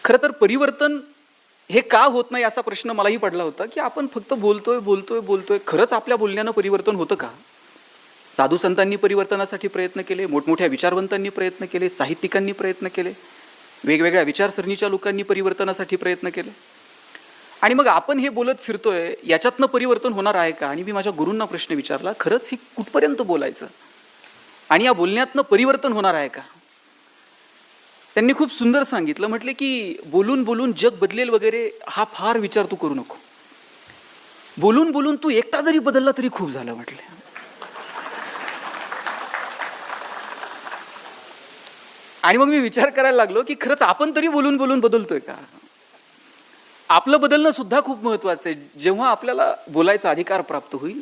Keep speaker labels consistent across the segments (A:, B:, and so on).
A: खरं तर परिवर्तन हे का होत नाही असा प्रश्न मलाही पडला होता, की आपण फक्त बोलतोय बोलतोय बोलतोय, खरंच आपल्या बोलण्यानं परिवर्तन होतं का? साधू संतांनी परिवर्तनासाठी प्रयत्न केले, मोठमोठ्या विचारवंतांनी प्रयत्न केले, साहित्यिकांनी प्रयत्न केले, वेगवेगळ्या विचारसरणीच्या लोकांनी परिवर्तनासाठी प्रयत्न केले, आणि मग आपण हे बोलत फिरतोय, याच्यातनं परिवर्तन होणार आहे का? आणि मी माझ्या गुरूंना प्रश्न विचारला, खरंच हे कुठपर्यंत बोलायचं आणि या बोलण्यातनं परिवर्तन होणार आहे का? त्यांनी खूप सुंदर सांगितलं, म्हटले की बोलून बोलून जग बदलेल वगैरे हा फार विचार तू करू नको. बोलून बोलून तू एकटा जरी बदलला तरी खूप झालं म्हटले. आणि मग मी विचार करायला लागलो की खरंच आपण तरी बोलून बोलून बदलतोय का? आपलं बदलणं सुद्धा खूप महत्वाचं आहे. जेव्हा आपल्याला बोलायचा अधिकार प्राप्त होईल,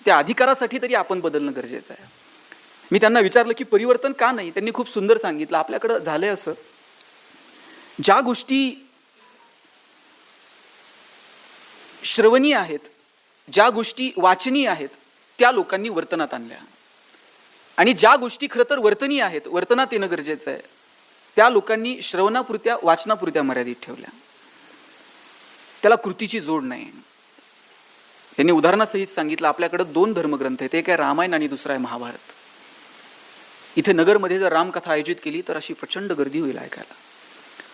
A: त्या अधिकारासाठी तरी आपण बदलणं गरजेचं आहे. मी त्यांना विचारलं की परिवर्तन का नाही? त्यांनी खूप सुंदर सांगितलं, आपल्याकडं झालंय असं, ज्या गोष्टी श्रवणीय आहेत, ज्या गोष्टी वाचनीय आहेत, त्या लोकांनी वर्तनात आणल्या, आणि ज्या गोष्टी खरं तर वर्तनीय आहेत, वर्तनात येणं गरजेचं आहे, त्या लोकांनी श्रवणापुरत्या वाचनापुरत्या मर्यादित ठेवल्या. त्याला कृतीची जोड नाही. त्यांनी उदाहरणासहित सांगितलं, आपल्याकडे 2 धर्मग्रंथ आहेत, एक आहे रामायण आणि दुसरा आहे महाभारत. इथे नगरमध्ये जर रामकथा आयोजित केली तर अशी प्रचंड गर्दी होईल ऐकायला.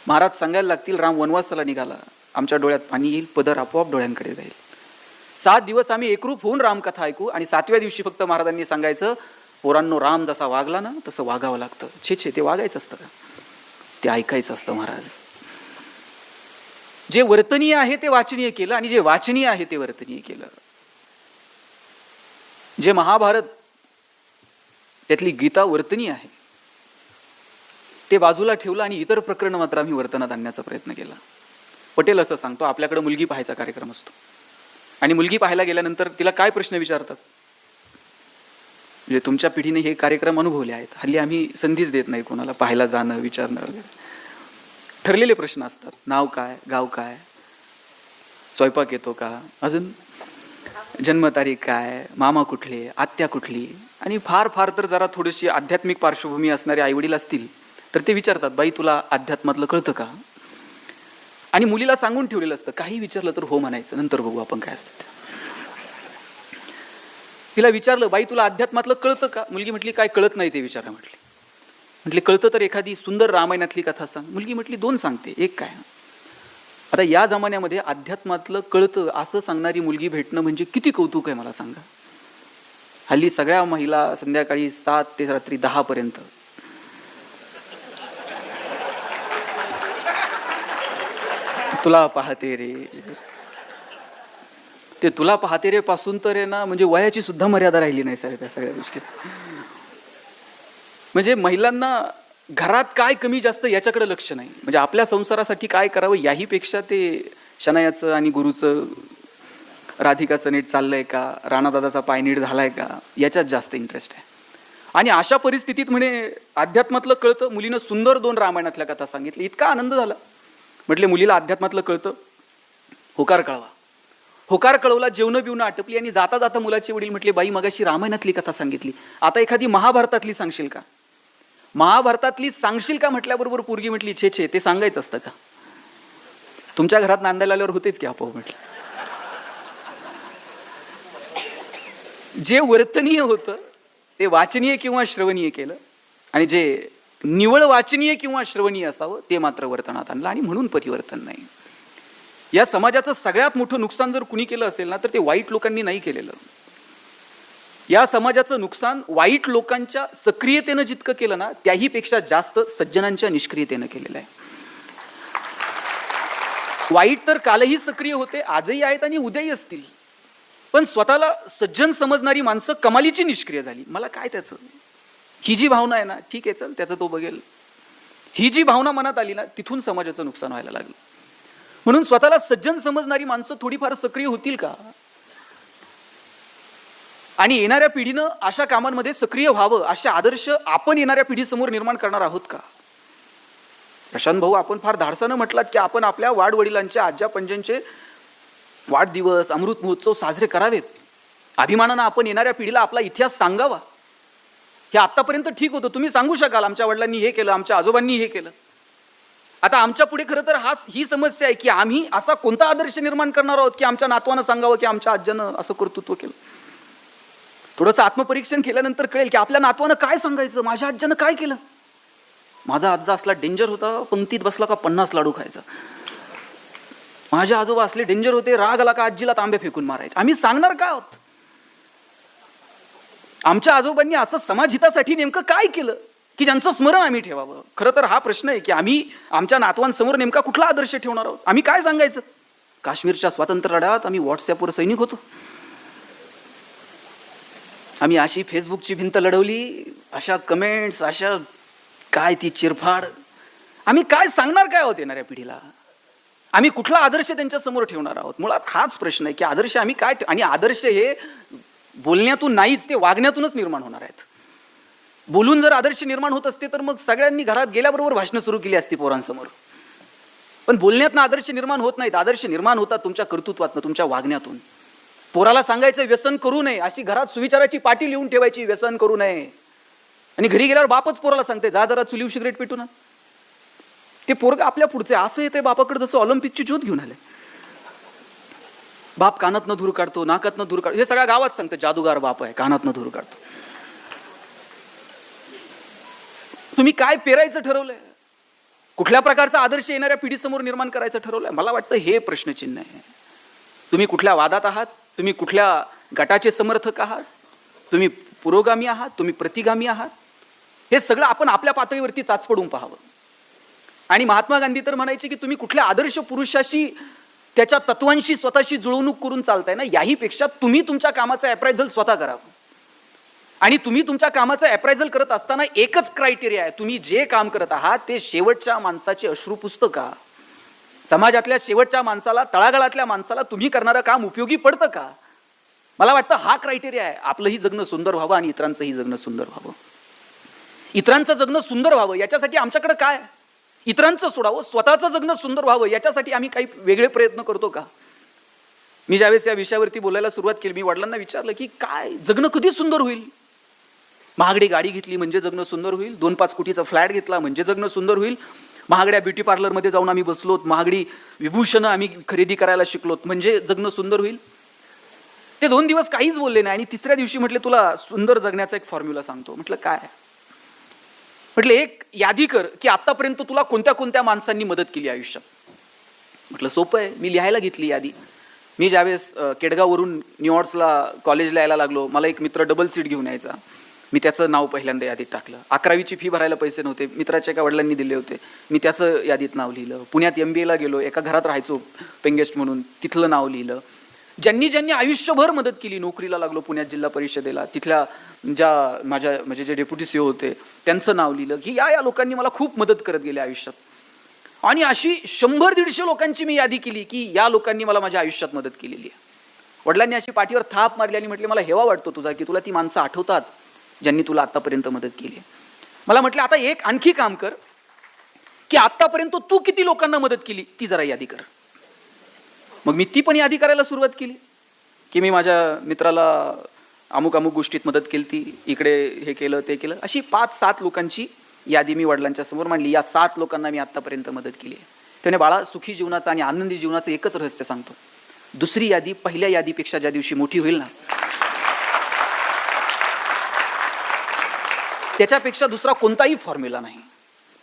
A: महाराज सांगायला लागतील, राम वनवासाला निघाला, आमच्या डोळ्यात पाणी येईल, पदर आपोआप डोळ्यांकडे जाईल. 7 दिवस आम्ही एकरूप होऊन रामकथा ऐकू, आणि 7व्या दिवशी फक्त महाराजांनी सांगायचं, पोरांनो, राम जसा वागला ना तसं वागावं लागतं. छे छे, ते वागायचं असतं का? ते ऐकायचं असतं महाराज. जे वर्तनीय आहे ते वाचनीय केलं, आणि जे वाचनीय आहे ते वर्तनीय केलं. जे महाभारत, त्यातली गीता वर्तनीय आहे, ते बाजूला ठेवलं, आणि इतर प्रकरण मात्र आम्ही वर्तनात आणण्याचा प्रयत्न केला. पटेल असं सांगतो, आपल्याकडे मुलगी पाहायचा कार्यक्रम असतो, आणि मुलगी पाहायला गेल्यानंतर तिला काय प्रश्न विचारतात? म्हणजे तुमच्या पिढीने हे कार्यक्रम अनुभवले आहेत, हल्ली आम्ही संधीच देत नाही कोणाला पाहायला जाणं, विचारणं वगैरे. ठरलेले प्रश्न असतात, नाव काय, गाव काय, स्वयंपाक येतो का, अजून जन्मतारीख काय, मामा कुठले, आत्या कुठली, आणि फार फार तर जरा थोडीशी आध्यात्मिक पार्श्वभूमी असणारे आईवडील असतील तर ते विचारतात, बाई तुला अध्यात्मातलं कळतं का? आणि मुलीला सांगून ठेवलेलं असतं, काही विचारलं तर हो म्हणायचं, नंतर बघू आपण काय असतं. तिला विचारलं, बाई तुला अध्यात्मातलं कळतं का? मुलगी म्हटली, काय कळत नाही ते विचारा. म्हटली कळतं तर एखादी सुंदर रामायणातली कथा सांग. मुलगी म्हटली, 2 सांगते, एक काय? आता या जमान्यामध्ये अध्यात्मातलं कळतं असं सांगणारी मुलगी भेटणं म्हणजे किती कौतुक आहे मला सांगा. हल्ली सगळ्या महिला संध्याकाळी 7 ते रात्री 10 पर्यंत तुला पाहते रे, ते तुला पाहते रे पासून तर आहे ना, म्हणजे वयाची सुद्धा मर्यादा राहिली नाही सर त्या सगळ्या गोष्टी. म्हणजे महिलांना घरात काय कमी जास्त याच्याकडे लक्ष नाही, म्हणजे आपल्या संसारासाठी काय करावं याही पेक्षा ते शनायाचं आणि गुरुचं, राधिकाचं नीट चाललंय का, राणादादाचा पाय नीट झालाय का, याच्यात जास्त इंटरेस्ट आहे. आणि अशा परिस्थितीत म्हणे अध्यात्मातलं कळतं, मुलीनं सुंदर 2 रामायणातल्या कथा सांगितली, इतका आनंद झाला. म्हटले मुलीला अध्यात्मातलं कळतं, होकार कळवा. होकार कळवला, जेवणं बिवणं आटपली, आणि जाता जाता मुलाचे वडील म्हटले, बाई मगाशी रामायणातली कथा सांगितली, आता एखादी महाभारतातली सांगशील का? महाभारतातली सांगशील का म्हटल्याबरोबर पोरगी म्हटली, छे छे, ते सांगायचं असतं का? तुमच्या घरात नांदायला आल्यावर होतेच की आपोआप. म्हटलं जे वर्तनीय होतं ते वाचनीय किंवा श्रवणीय केलं, आणि जे निवळ वाचनीय किंवा श्रवणीय असावं ते मात्र वर्तनात आणलं, आणि म्हणून परिवर्तन नाही. या समाजाचं सगळ्यात मोठं नुकसान जर कुणी केलं असेल ना तर ते वाईट लोकांनी नाही केलेलं. या समाजाचं नुकसान वाईट लोकांच्या सक्रियतेनं जितकं केलं ना, त्याही पेक्षा जास्त सज्जनांच्या निष्क्रियतेनं केलेलं आहे. वाईट तर कालही सक्रिय होते, आजही आहेत आणि उद्याही असतील, पण स्वतःला सज्जन समजणारी माणसं कमालीची निष्क्रिय झाली. मला काय त्याचं, ही जी भावना आहे ना, ठीक आहे चल त्याचं तो बघेल, ही जी भावना मनात आली ना, तिथून समाजाचं नुकसान व्हायला लागलं. म्हणून स्वतःला सज्जन समजणारी माणसं थोडीफार सक्रिय होतील का? आणि येणाऱ्या पिढीनं अशा कामांमध्ये सक्रिय व्हावं असे आदर्श आपण येणाऱ्या पिढीसमोर निर्माण करणार आहोत का? प्रशांत भाऊ, आपण फार धाडसानं म्हटलात की आपण आपल्या वाडवडिलांच्या, आज्या पंजांचे वाढदिवस, अमृत महोत्सव साजरे करावेत. अभिमानानं आपण येणाऱ्या पिढीला आपला इतिहास सांगावा. हे आतापर्यंत ठीक होतं, तुम्ही सांगू शकाल आमच्या वडिलांनी हे केलं, आमच्या आजोबांनी हे केलं. आता आमच्या पुढे खरं तर ही समस्या आहे की आम्ही असा कोणता आदर्श निर्माण करणार आहोत की आमच्या नातवानं सांगावं की आमच्या आज्यानं असं कर्तृत्व केलं. थोडंसं आत्मपरीक्षण केल्यानंतर कळेल की आपल्या नातवानं काय सांगायचं, माझ्या आज्यानं काय केलं. माझा आजा असला डेंजर होता, पंक्तीत बसला का 50 लाडू खायचा. माझे आजोबा असले डेंजर होते, राग आला का आजीला तांबे फेकून मारायचे. आम्ही सांगणार काय आहोत. आमच्या आजोबांनी असं समाजहितासाठी नेमकं काय केलं की ज्यांचं स्मरण आम्ही ठेवावं. खरं तर हा प्रश्न आहे की आम्ही आमच्या नातवांसमोर नेमका कुठला आदर्श ठेवणार आहोत. आम्ही काय सांगायचं. काश्मीरच्या स्वातंत्र्य लढ्यात आम्ही व्हॉट्सअपवर सैनिक होतो. आम्ही अशी फेसबुकची भिंत लढवली, अशा कमेंट्स, अशा काय ती चिरफाड. आम्ही काय सांगणार काय आहोत येणाऱ्या पिढीला. आम्ही कुठला आदर्श त्यांच्या समोर ठेवणार आहोत. मुळात हाच प्रश्न आहे की आदर्श आम्ही काय. आणि आदर्श हे बोलण्यातून नाहीच, ते वागण्यातूनच निर्माण होणार आहेत. बोलून जर आदर्श निर्माण होत असते तर मग सगळ्यांनी घरात गेल्याबरोबर भाषणं सुरू केली असती पोरांसमोर. पण बोलण्यातनं आदर्श निर्माण होत नाहीत. आदर्श निर्माण होतात तुमच्या कर्तृत्वातनं, तुमच्या वागण्यातून. पोराला सांगायचं व्यसन करू नये, अशी घरात सुविचाराची पाटी लिहून ठेवायची, व्यसन करू नये. आणि घरी गेल्यावर बापच पोराला सांगते जा जरा चुलीव सिगरेट पेटू ना. ते पोरग आपल्या पुढचे असं येते बापाकडे जसं ऑलिम्पिकची ज्योत घेऊन आले. बाप कानातनं धूर काढतो, नाकातनं धूर काढतो. हे सगळ्या गावात सांगते जादूगार बाप आहे, कानातनं धूर काढतो. तुम्ही काय पेरायचं ठरवलंय, कुठल्या प्रकारचा आदर्श येणाऱ्या पिढीसमोर निर्माण करायचं ठरवलंय. मला वाटतं हे प्रश्नचिन्ह आहे. तुम्ही कुठल्या वादात आहात, तुम्ही कुठल्या गटाचे समर्थक आहात, तुम्ही पुरोगामी आहात, तुम्ही प्रतिगामी आहात, हे सगळं आपण आपल्या पातळीवरती चाचपडून पाहावं. आणि महात्मा गांधी तर म्हणायचे की तुम्ही कुठल्या आदर्श पुरुषाशी, त्याच्या तत्वांशी स्वतःशी जुळवणूक करून चालताय ना, याही पेक्षा तुम्ही तुमच्या कामाचं अप्रायझल स्वतः करावं. आणि तुम्ही तुमच्या कामाचं अप्रायझल करत असताना एकच क्रायटेरिया आहे, तुम्ही जे काम करत आहात ते शेवटच्या माणसाचे अश्रू पुसतं का. समाजातल्या शेवटच्या माणसाला, तळागाळातल्या माणसाला तुम्ही करणारं काम उपयोगी पडतं का. मला वाटतं हा क्रायटेरिया आहे. आपलंही जगणं सुंदर व्हावं आणि इतरांचंही जगणं सुंदर व्हावं. इतरांचं जगणं सुंदर व्हावं याच्यासाठी आमच्याकडे काय. इतरांचं सोडावं, स्वतःचं जगणं सुंदर व्हावं याच्यासाठी आम्ही काही वेगळे प्रयत्न करतो का. मी ज्यावेळेस या विषयावरती बोलायला सुरुवात केली, मी वडिलांना विचारलं की काय जगणं कधी सुंदर होईल. महागडी गाडी घेतली म्हणजे जगणं सुंदर होईल, 2-5 कोटीचा फ्लॅट घेतला म्हणजे जगणं सुंदर होईल, महागड्या ब्युटी पार्लरमध्ये जाऊन आम्ही बसलोत, महागडी विभूषणं आम्ही खरेदी करायला शिकलोत म्हणजे जगणं सुंदर होईल. ते 2 दिवस काहीच बोलले नाही. आणि तिसऱ्या दिवशी म्हटले तुला सुंदर जगण्याचा एक फॉर्म्युला सांगतो. म्हटलं काय. म्हटलं एक यादी कर की आतापर्यंत तुला कोणत्या कोणत्या माणसांनी मदत केली आयुष्यात. म्हटलं सोपं आहे. मी लिहायला घेतली यादी. मी ज्यावेळेस केडगाववरून न्यूयॉर्क्सला कॉलेजला यायला लागलो, मला एक मित्र डबल सीट घेऊन यायचा. मी त्याचं नाव पहिल्यांदा यादीत टाकलं. 11वीची फी भरायला पैसे नव्हते, मित्राच्या एका वडिलांनी दिले होते, मी त्याचं यादीत नाव लिहिलं. पुण्यात MBAला गेलो, एका घरात राहायचो पेंगेस्ट म्हणून, तिथलं नाव लिहिलं. ज्यांनी ज्यांनी आयुष्यभर मदत केली, नोकरीला लागलो पुण्यात जिल्हा परिषदेला, तिथल्या ज्या माझ्या म्हणजे जे डेप्युटी CEO होते त्यांचं नाव लिहिलं की या लोकांनी मला खूप मदत करत गेले आयुष्यात. आणि अशी 100-150 लोकांची मी यादी केली की या लोकांनी मला माझ्या आयुष्यात मदत केलेली आहे. वडिलांनी अशी पाठीवर थाप मारली आणि म्हटले मला हेवा वाटतो तुझा की तुला ती माणसं आठवतात ज्यांनी तुला आतापर्यंत मदत केली. मला म्हटलं आता एक आणखी काम कर की आतापर्यंत तू किती लोकांना मदत केली ती जरा यादी कर. मग मी ती पण यादी करायला सुरुवात केली की मी माझ्या मित्राला अमुक अमुक गोष्टीत मदत केली, ती इकडे हे केलं ते केलं. अशी 5-7 लोकांची यादी मी वडिलांच्या समोर मांडली. या 7 लोकांना मी आतापर्यंत मदत केली आहे. त्याने बाळा सुखी जीवनाचं आणि आनंदी जीवनाचं एकच रहस्य सांगतो, दुसरी यादी पहिल्या यादीपेक्षा ज्या दिवशी मोठी होईल ना त्याच्यापेक्षा दुसरा कोणताही फॉर्म्युला नाही.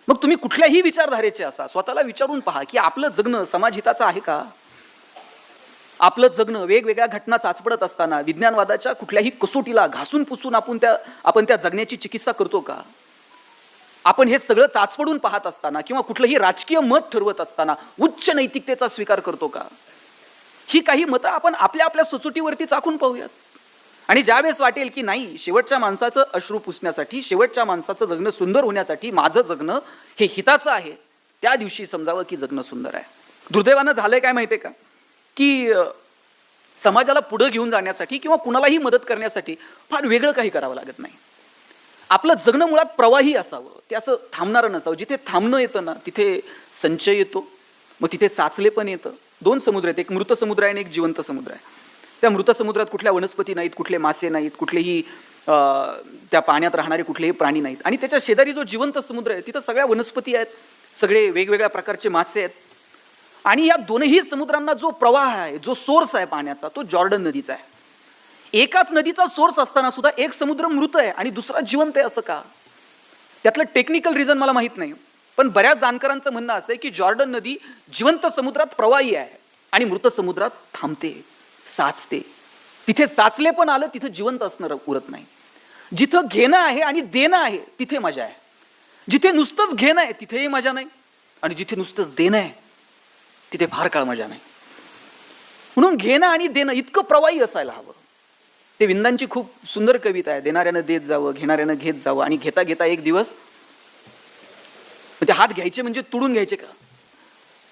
A: मग तुम्ही कुठल्याही विचारधारेचे असा स्वतःला विचारून पहा की आपलं जगणं समाजहिताचं आहे का. आपलं जगणं वेगवेगळ्या घटना चाचपडत असताना विज्ञानवादाच्या कुठल्याही कसोटीला घासून पुसून आपण त्या जगण्याची चिकित्सा करतो का. आपण हे सगळं चाचपडून पाहत असताना किंवा कुठलंही राजकीय मत ठरवत असताना उच्च नैतिकतेचा स्वीकार करतो का. ही काही मतं आपण आपल्या आपल्या सुचुटीवरती चाखून पाहूयात. आणि ज्यावेळेस वाटेल की नाही शेवटच्या माणसाचं अश्रू पुसण्यासाठी, शेवटच्या माणसाचं जगणं सुंदर होण्यासाठी माझं जगणं हे हिताचं आहे, त्या दिवशी समजावं की जगणं सुंदर आहे. दुर्दैवानं झालंय काय माहितीये का की समाजाला पुढे घेऊन जाण्यासाठी किंवा कुणालाही मदत करण्यासाठी फार वेगळं काही करावं लागत नाही. आपलं जगणं मुळात प्रवाही असावं, ते असं थांबणारं नसावं. जिथे थांबणं येतं ना तिथे संचय येतो, मग तिथे चाचले पण येतं. 2 समुद्र आहेत, एक मृत समुद्र आहे आणि एक जिवंत समुद्र आहे. त्या मृत समुद्रात कुठल्या वनस्पती नाहीत, कुठले मासे नाहीत, कुठलेही त्या पाण्यात राहणारे कुठलेही प्राणी नाहीत. आणि त्याच्या शेजारी जो जिवंत समुद्र आहे तिथं सगळ्या वनस्पती आहेत, सगळे वेगवेगळ्या प्रकारचे मासे आहेत. आणि या दोनही समुद्रांना जो प्रवाह आहे, जो सोर्स आहे पाण्याचा, तो जॉर्डन नदीचा आहे. एकाच नदीचा सोर्स असताना सुद्धा एक समुद्र मृत आहे आणि दुसरा जिवंत आहे, असं का? त्यातलं टेक्निकल रिझन मला माहित नाही, पण बऱ्याच जाणकारांचं म्हणणं असं आहे की जॉर्डन नदी जिवंत समुद्रात प्रवाही आहे आणि मृत समुद्रात थांबते, साचते. तिथे साचले पण आलं, तिथं जिवंत असणं उरत नाही. जिथं घेणं आहे आणि देणं आहे तिथे मजा आहे. जिथे नुसतंच घेणं आहे तिथेही मजा नाही, आणि जिथे नुसतंच देणं आहे तिथे फार काळ मजा नाही. म्हणून घेणं आणि देणं इतकं प्रवाही असायला हवं. ते विंदांची खूप सुंदर कविता आहे. देणाऱ्यानं देत जावं, घेणाऱ्यानं घेत जावं, आणि घेता घेता एक दिवस म्हणजे हात घ्यायचे म्हणजे तुडून घ्यायचे का,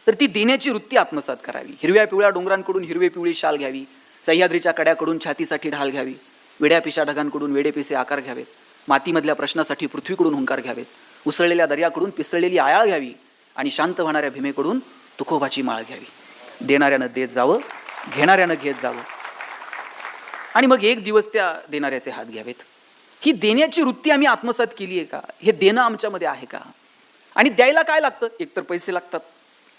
A: तर ती देण्याची वृत्ती आत्मसात करावी. हिरव्या पिवळ्या डोंगरांकडून हिरवी पिवळी शाल घ्यावी, सह्याद्रीच्या कड्याकडून छातीसाठी ढाल घ्यावी, वेड्या पिशा ढगांकडून वेडेपिसे आकार घ्यावेत, मातीमधल्या प्रश्नासाठी पृथ्वीकडून हुंकार घ्यावेत, उसळलेल्या दर्याकडून पिसळलेली आयाळ घ्यावी, आणि शांत होणाऱ्या भीमेकडून तुकोबाची माळ घ्यावी. देणाऱ्यानं देत जावं, घेणाऱ्यानं घेत जावं, आणि मग एक दिवस त्या देणाऱ्याचे हात घ्यावेत. ही देण्याची वृत्ती आम्ही आत्मसात केली आहे का? हे देणं आमच्यामध्ये आहे का? आणि द्यायला काय लागतं? एकतर पैसे लागतात,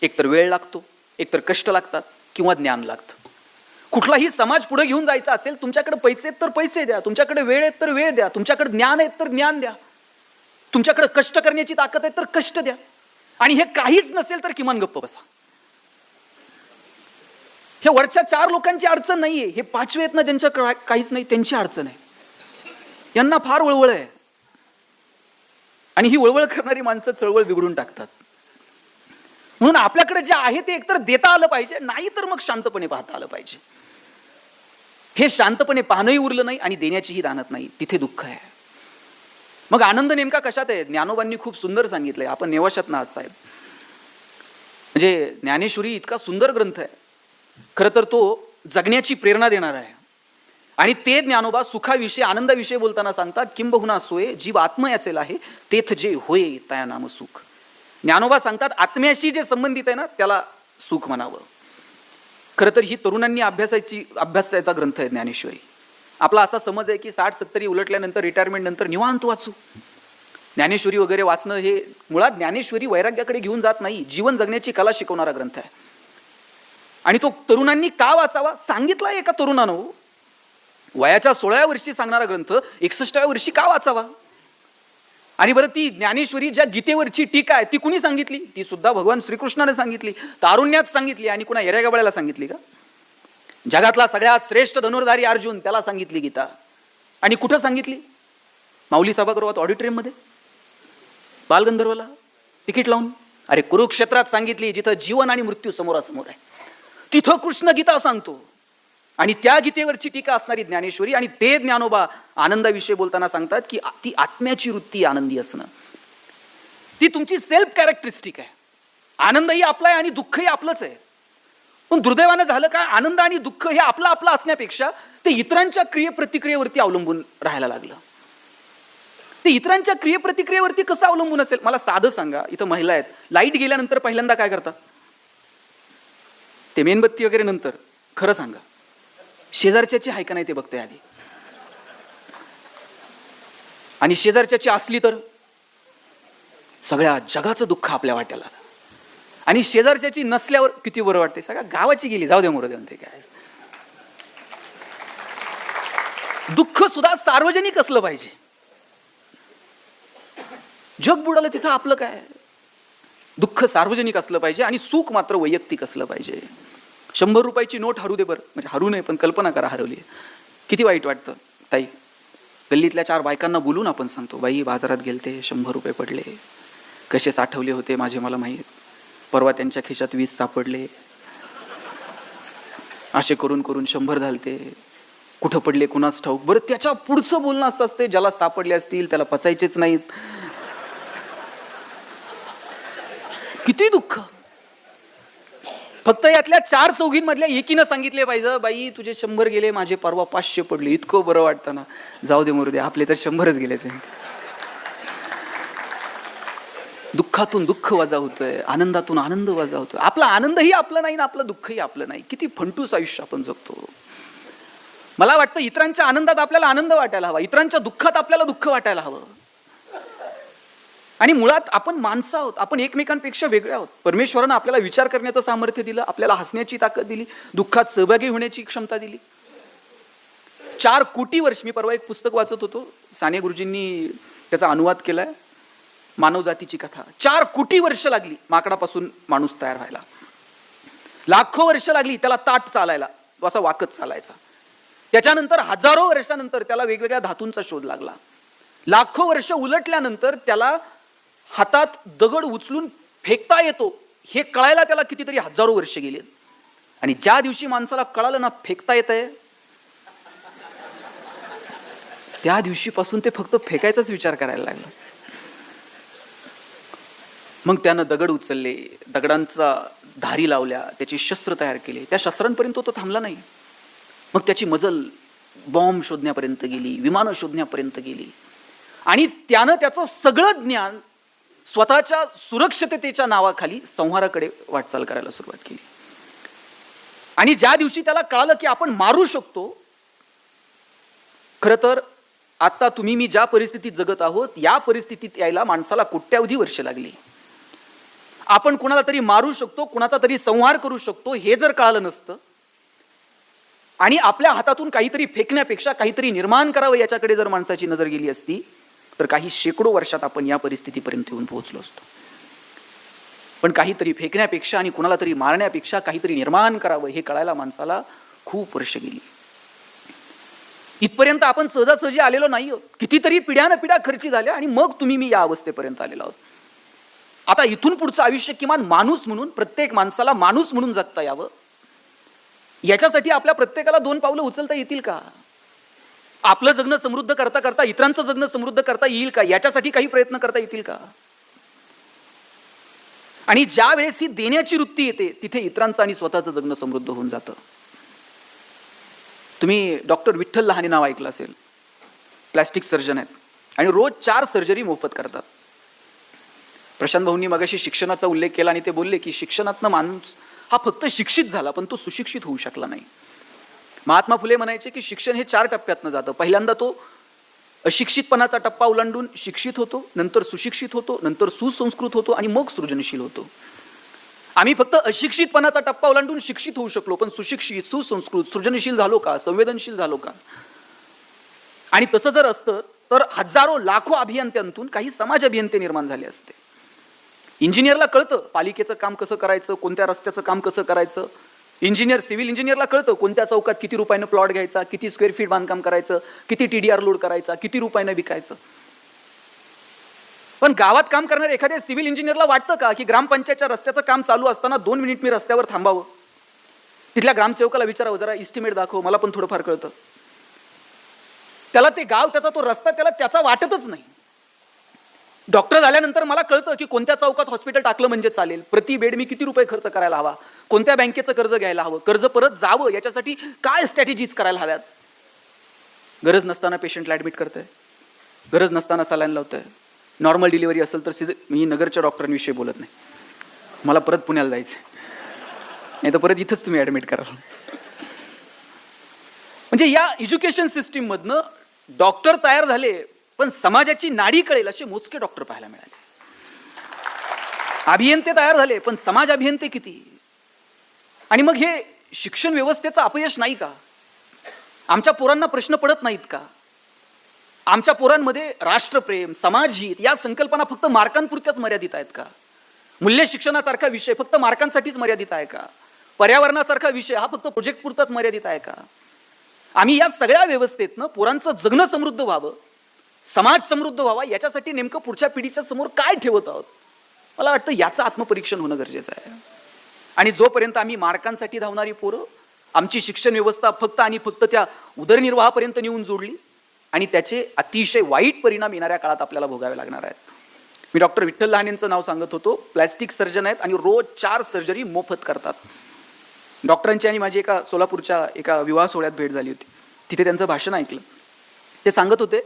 A: एकतर वेळ लागतो, एकतर कष्ट लागतात, किंवा ज्ञान लागतं. कुठलाही समाज पुढे घेऊन जायचा असेल, तुमच्याकडे पैसे आहेत तर पैसे द्या, तुमच्याकडे वेळ आहेत तर वेळ द्या, तुमच्याकडे ज्ञान आहेत तर ज्ञान द्या, तुमच्याकडे कष्ट करण्याची ताकद आहे तर कष्ट द्या, आणि हे काहीच नसेल तर किमान गप्प बसा. हे वरच्या 4 लोकांची अडचण नाहीये, हे 5वे आहेत ना ज्यांच्या काहीच नाही त्यांची अडचण आहे. यांना फार वळवळ आहे, आणि ही वळवळ करणारी माणसं चळवळ बिघडून टाकतात. म्हणून आपल्याकडे जे आहे ते एकतर देता आलं पाहिजे, नाही तर मग शांतपणे पाहता आलं पाहिजे. हे शांतपणे पाहणंही उरलं नाही आणि देण्याचीही दानत नाही, तिथे दुःख आहे. मग आनंद नेमका कशात आहे? ज्ञानोबांनी खूप सुंदर सांगितलंय. आपण नेवाशात ना आज साहेब, म्हणजे ज्ञानेश्वरी इतका सुंदर ग्रंथ आहे. खरं तर तो जगण्याची प्रेरणा देणारा आहे. आणि ते ज्ञानोबा सुखाविषयी, आनंदाविषयी बोलताना सांगतात, किंबहुना सोय जीव आत्मयाचेल आहे, तेथ जे होय तया नाम सुख. ज्ञानोबा सांगतात आत्म्याशी जे संबंधित आहे ना त्याला सुख म्हणावं. खरं तर ही तरुणांनी अभ्यासाचा ग्रंथ आहे ज्ञानेश्वरी. आपला असा समज आहे की 60-70 उलटल्यानंतर, रिटायरमेंट नंतर निवांत वाचू. ज्ञानेश्वरी वगैरे वाचणं हे मुळात ज्ञानेश्वरी वैराग्याकडे घेऊन जात नाही, जीवन जगण्याची कला शिकवणारा ग्रंथ आहे. आणि तो तरुणांनी का वाचावा सांगितला एका तरुणानं. वयाच्या 16व्या वर्षी सांगणारा ग्रंथ 61व्या वर्षी का वाचावा? आणि बरं, ती ज्ञानेश्वरी ज्या गीतेवरची टीका आहे ती कुणी सांगितली? ती सुद्धा भगवान श्रीकृष्णाने सांगितली, तारुण्यात सांगितली. आणि कुणा येऱ्यागबाळ्याला सांगितली का? जगातला सगळ्यात श्रेष्ठ धनुर्धारी अर्जुन, त्याला सांगितली गीता. आणि कुठं सांगितली? माऊली सभागृहात, ऑडिटोरियम मध्ये, बालगंधर्वला तिकीट लावून. अरे कुरुक्षेत्रात सांगितली, जिथं जीवन आणि मृत्यू समोरासमोर आहे, तिथं कृष्ण गीता सांगतो. आणि त्या गीतेवरची टीका असणारी ज्ञानेश्वरी. आणि ते ज्ञानोबा आनंदाविषयी बोलताना सांगतात की ती आत्म्याची वृत्ती आनंदी असणं, ती तुमची सेल्फ कॅरेक्टरिस्टिक आहे. आनंदही आपला आहे आणि दुःखही आपलंच आहे. पण दुर्दैवानं झालं काय, आनंद आणि दुःख हे आपलं आपलं असण्यापेक्षा ते इतरांच्या क्रियेप्रतिक्रियेवरती अवलंबून राहायला लागलं. ते इतरांच्या क्रियेप्रतिक्रियेवरती कसं अवलंबून असेल? मला साधं सांगा, इथं महिला आहेत, लाईट गेल्यानंतर पहिल्यांदा काय करतात? ते मेणबत्ती वगैरे नंतर. खरं सांगा, शेजारच्याची आहे का नाही ते बघते आधी. आणि शेजारच्याची असली तर सगळ्या जगाचं दुःख आपल्या वाट्याला. आणि शेजारच्याची नसल्यावर किती बरं वाटते, सगळ्या गावाची गेली, जाऊ दे मोरू दे म्हणते. काय दुःख सुद्धा सार्वजनिक असलं पाहिजे. जग बुडालं तिथं आपलं काय? दुःख सार्वजनिक असलं पाहिजे आणि सुख मात्र वैयक्तिक असलं पाहिजे. 100 रुपयाची नोट हरू दे बरं, म्हणजे हरू नये पण कल्पना करा हरवली, किती वाईट वाटतं. ताई, गल्लीतल्या 4 बायकांना बोलून आपण सांगतो, बाई बाजारात गेलते, 100 रुपये पडले, कसे साठवले होते माझे मला माहीत, परवा त्यांच्या खिशात 20 सापडले, असे करून करून 100 झालते, कुठं पडले कुणाच ठाऊक. बरं, त्याच्या पुढचं बोलणं असं असते, ज्याला सापडले असतील त्याला पचायचेच नाहीत. किती दुःख. फक्त यातल्या 4 चौघींमधल्या एकीनं सांगितले पाहिजे, बाई तुझे 100 गेले, माझे परवा 500 पडले. इतकं बरं वाटतं ना. जाऊ दे मरू दे, आपले तर 100च गेले. ते दुःखातून दुःख वजा होतोय, आनंदातून आनंद वजा होतोय. आपला आनंदही आपलं नाही ना आपलं दुःखही आपलं नाही. किती फंटूस आयुष्य आपण जगतो. मला वाटतं इतरांच्या आनंदात आपल्याला आनंद वाटायला हवा, इतरांच्या दुःखात आपल्याला दुःख वाटायला हवं. आणि मुळात आपण माणसं आहोत, आपण एकमेकांपेक्षा वेगळे आहोत. परमेश्वरानं आपल्याला विचार करण्याचं सामर्थ्य दिलं, आपल्याला हसण्याची ताकद दिली, दुःखात सहभागी होण्याची क्षमता दिली. 4 कोटी वर्ष, मी परवा एक पुस्तक वाचत होतो, साने गुरुजींनी त्याचा अनुवाद केलाय, मानवजातीची कथा. 4 कोटी वर्ष लागली माकडापासून माणूस तयार व्हायला. लाखो वर्ष लागली त्याला ताट चालायला, तो असा वाकत चालायचा. त्याच्यानंतर हजारो वर्षानंतर त्याला वेगवेगळ्या धातूंचा शोध लागला. लाखो वर्ष उलटल्यानंतर त्याला हातात दगड उचलून फेकता येतो हे कळायला त्याला कितीतरी हजारो वर्ष गेले. आणि ज्या दिवशी माणसाला कळालं ना फेकता येतंय, त्या दिवशीपासून ते फक्त फेकायचाच विचार करायला लागला. मग त्यानं दगड उचलले, दगडांचा धारी लावल्या, त्याची शस्त्र तयार केले. त्या शस्त्रांपर्यंत तो थांबला नाही. मग त्याची मजल बॉम्ब शोधण्यापर्यंत गेली, विमानं शोधण्यापर्यंत गेली. आणि त्यानं त्याचं सगळं ज्ञान स्वतःच्या सुरक्षिततेच्या नावाखाली संहाराकडे वाटचाल करायला सुरुवात केली. आणि ज्या दिवशी त्याला कळालं की आपण मारू शकतो, खरं तर आता तुम्ही मी ज्या परिस्थितीत जगत आहोत, या परिस्थितीत यायला माणसाला कोट्यावधी वर्ष लागली. आपण कुणाला तरी मारू शकतो, कुणाचा तरी संहार करू शकतो, हे जर कळालं नसतं आणि आपल्या हातातून काहीतरी फेकण्यापेक्षा काहीतरी निर्माण करावं याच्याकडे जर माणसाची नजर गेली असती, तर काही शेकडो वर्षात आपण या परिस्थितीपर्यंत येऊन पोहोचलो असतो. पण काहीतरी फेकण्यापेक्षा आणि कुणाला तरी मारण्यापेक्षा काहीतरी निर्माण करावं हे कळायला माणसाला खूप वर्ष गेली. इथपर्यंत आपण सहजासहजी आलेलो नाही आहोत. कितीतरी पिढ्यानं पिढ्या खर्ची झाल्या आणि मग तुम्ही मी या अवस्थेपर्यंत आलेलो आहोत. आता इथून पुढचं आयुष्य किमान माणूस म्हणून, प्रत्येक माणसाला माणूस म्हणून जगता यावं, याच्यासाठी आपल्या प्रत्येकाला 2 पावलं उचलता येतील का? आपलं जगणं समृद्ध करता करता इतरांचं जगणं समृद्ध करता येईल का? याच्यासाठी काही प्रयत्न करता येतील का? आणि ज्या वेळेस ही देण्याची वृत्ती येते, तिथे इतरांचं आणि स्वतःचं जगणं समृद्ध होऊन जातं. तुम्ही डॉक्टर विठ्ठल लहाने नाव ऐकलं असेल, प्लॅस्टिक सर्जन आहेत आणि रोज 4 सर्जरी मोफत करतात. प्रशांत भाऊंनी मगाशी शिक्षणाचा उल्लेख केला आणि ते बोलले की शिक्षणातनं माणूस हा फक्त शिक्षित झाला, पण तो सुशिक्षित होऊ शकला नाही. महात्मा फुले म्हणायचे की शिक्षण हे 4 टप्प्यातनं जातं. पहिल्यांदा तो अशिक्षितपणाचा टप्पा ओलांडून शिक्षित होतो, नंतर सुशिक्षित होतो, नंतर सुसंस्कृत होतो आणि मग सृजनशील होतो. आम्ही फक्त अशिक्षितपणाचा टप्पा ओलांडून शिक्षित होऊ शकलो, पण सुशिक्षित, सुसंस्कृत, सृजनशील झालो का? संवेदनशील झालो का? आणि तसं जर असतं तर हजारो लाखो अभियंत्यांतून काही समाज अभियंते निर्माण झाले असते. इंजिनियरला कळतं पालिकेचं काम कसं करायचं, कोणत्या रस्त्याचं काम कसं करायचं. इंजिनियर, सिव्हिल इंजिनियरला कळतं कोणत्या चौकात किती रुपयानं प्लॉट घ्यायचा, किती स्क्वेअर फीट बांधकाम करायचं, किती TDR लोड करायचा, किती रुपयानं विकायचं. पण गावात काम करणाऱ्या एखाद्या सिव्हिल इंजिनियरला वाटतं का की ग्रामपंचायतच्या रस्त्याचं काम चालू असताना 2 मिनिट मी रस्त्यावर थांबावं, तिथल्या ग्रामसेवकाला विचारावं जरा इस्टिमेट दाखव, मला पण थोडंफार कळतं. त्याला ते गाव, त्याचा तो रस्ता त्याला त्याचा वाटतच नाही. डॉक्टर झाल्यानंतर मला कळतं की कोणत्या चौकात हॉस्पिटल टाकलं म्हणजे चालेल, प्रति बेड मी किती रुपये खर्च करायला हवा, कोणत्या बँकेचं कर्ज घ्यायला हवं, कर्ज परत जावं याच्यासाठी काय स्ट्रॅटेजीज करायला हव्यात. गरज नसताना पेशंटला ऍडमिट करतंय, गरज नसताना सलाईन लावतंय. नॉर्मल डिलिव्हरी असेल तर मी नगरच्या डॉक्टरांविषयी बोलत नाही, मला परत पुण्याला जायचं, नाही तर परत इथंच तुम्ही ऍडमिट कराल. म्हणजे या एज्युकेशन सिस्टीम मधनं डॉक्टर तयार झाले, पण समाजाची नाडी कळेल असे मोजके डॉक्टर पाहायला मिळाले. अभियंते तयार झाले, पण समाज अभियंते किती. आणि मग हे शिक्षण व्यवस्थेचं अपयश नाही का? आमच्या पोरांना प्रश्न पडत नाहीत का? आमच्या पोरांमध्ये राष्ट्रप्रेम, समाजहित या संकल्पना फक्त मार्कांपुरत्याच मर्यादित आहेत का? मूल्य शिक्षणासारखा विषय फक्त मार्कांसाठीच मर्यादित आहे का? पर्यावरणासारखा विषय हा फक्त प्रोजेक्ट पुरताच मर्यादित आहे का? आम्ही या सगळ्या व्यवस्थेतनं पोरांचं जगणं समृद्ध व्हावं, समाज समृद्ध व्हावा, याच्यासाठी नेमकं पुढच्या पिढीच्या समोर काय ठेवत आहोत, मला वाटतं याचं आत्मपरीक्षण होणं गरजेचं आहे. आणि जोपर्यंत आम्ही मार्कांसाठी धावणारी पोरं, आमची शिक्षण व्यवस्था फक्त आणि फक्त त्या उदरनिर्वाहापर्यंत नेऊन जोडली आणि त्याचे अतिशय वाईट परिणाम येणाऱ्या काळात आपल्याला भोगावे लागणार आहेत. मी डॉक्टर विठ्ठल लहानेंचं नाव सांगत होतो. प्लॅस्टिक सर्जन आहेत आणि रोज 4 सर्जरी मोफत करतात. डॉक्टरांची आणि माझी एका सोलापूरच्या एका विवाह सोहळ्यात भेट झाली होती. तिथे त्यांचं भाषण ऐकलं. ते सांगत होते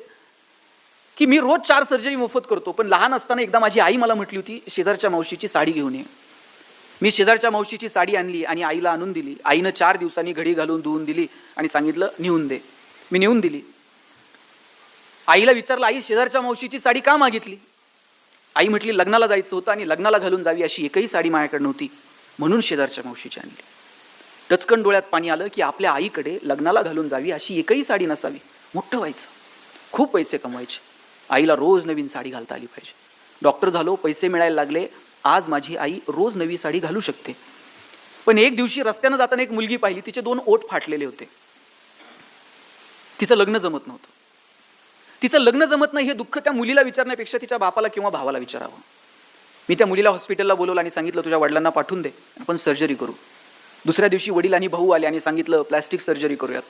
A: की मी रोज 4 सर्जरी मोफत करतो, पण लहान असताना एकदा माझी आई मला म्हटली होती शेजारच्या मावशीची साडी घेऊन ये. मी शेजारच्या मावशीची साडी आणली आणि आईला आणून दिली. आईनं 4 दिवसांनी घडी घालून धुवून दिली आणि सांगितलं नेऊन दे. मी नेऊन दिली. आईला विचारलं आई शेजारच्या मावशीची साडी का मागितली? आई म्हटली लग्नाला जायचं होतं आणि लग्नाला घालून जावी अशी एकही साडी माझ्याकडे नव्हती, म्हणून शेजारच्या मावशीची आणली. टचकन डोळ्यात पाणी आलं की आपल्या आईकडे लग्नाला घालून जावी अशी एकही साडी नसावी. मोठं व्हायचं, खूप पैसे कमवायचे, आईला रोज नवीन साडी घालता आली पाहिजे. डॉक्टर झालो, पैसे मिळायला लागले, आज माझी आई रोज नवी साडी घालू शकते. पण एक दिवशी रस्त्यानं जाताना एक मुलगी पाहिली, तिचे 2 ओठ फाटलेले होते. तिचं लग्न जमत नव्हतं. तिचं लग्न जमत नाही हे दुःख त्या मुलीला विचारण्यापेक्षा तिच्या बापाला किंवा भावाला विचारावं. मी त्या मुलीला हॉस्पिटलला बोलवलं आणि सांगितलं तुझ्या वडिलांना पाठवून दे, आपण सर्जरी करू. दुसऱ्या दिवशी वडील आणि भाऊ आले आणि सांगितलं प्लॅस्टिक सर्जरी करूयात.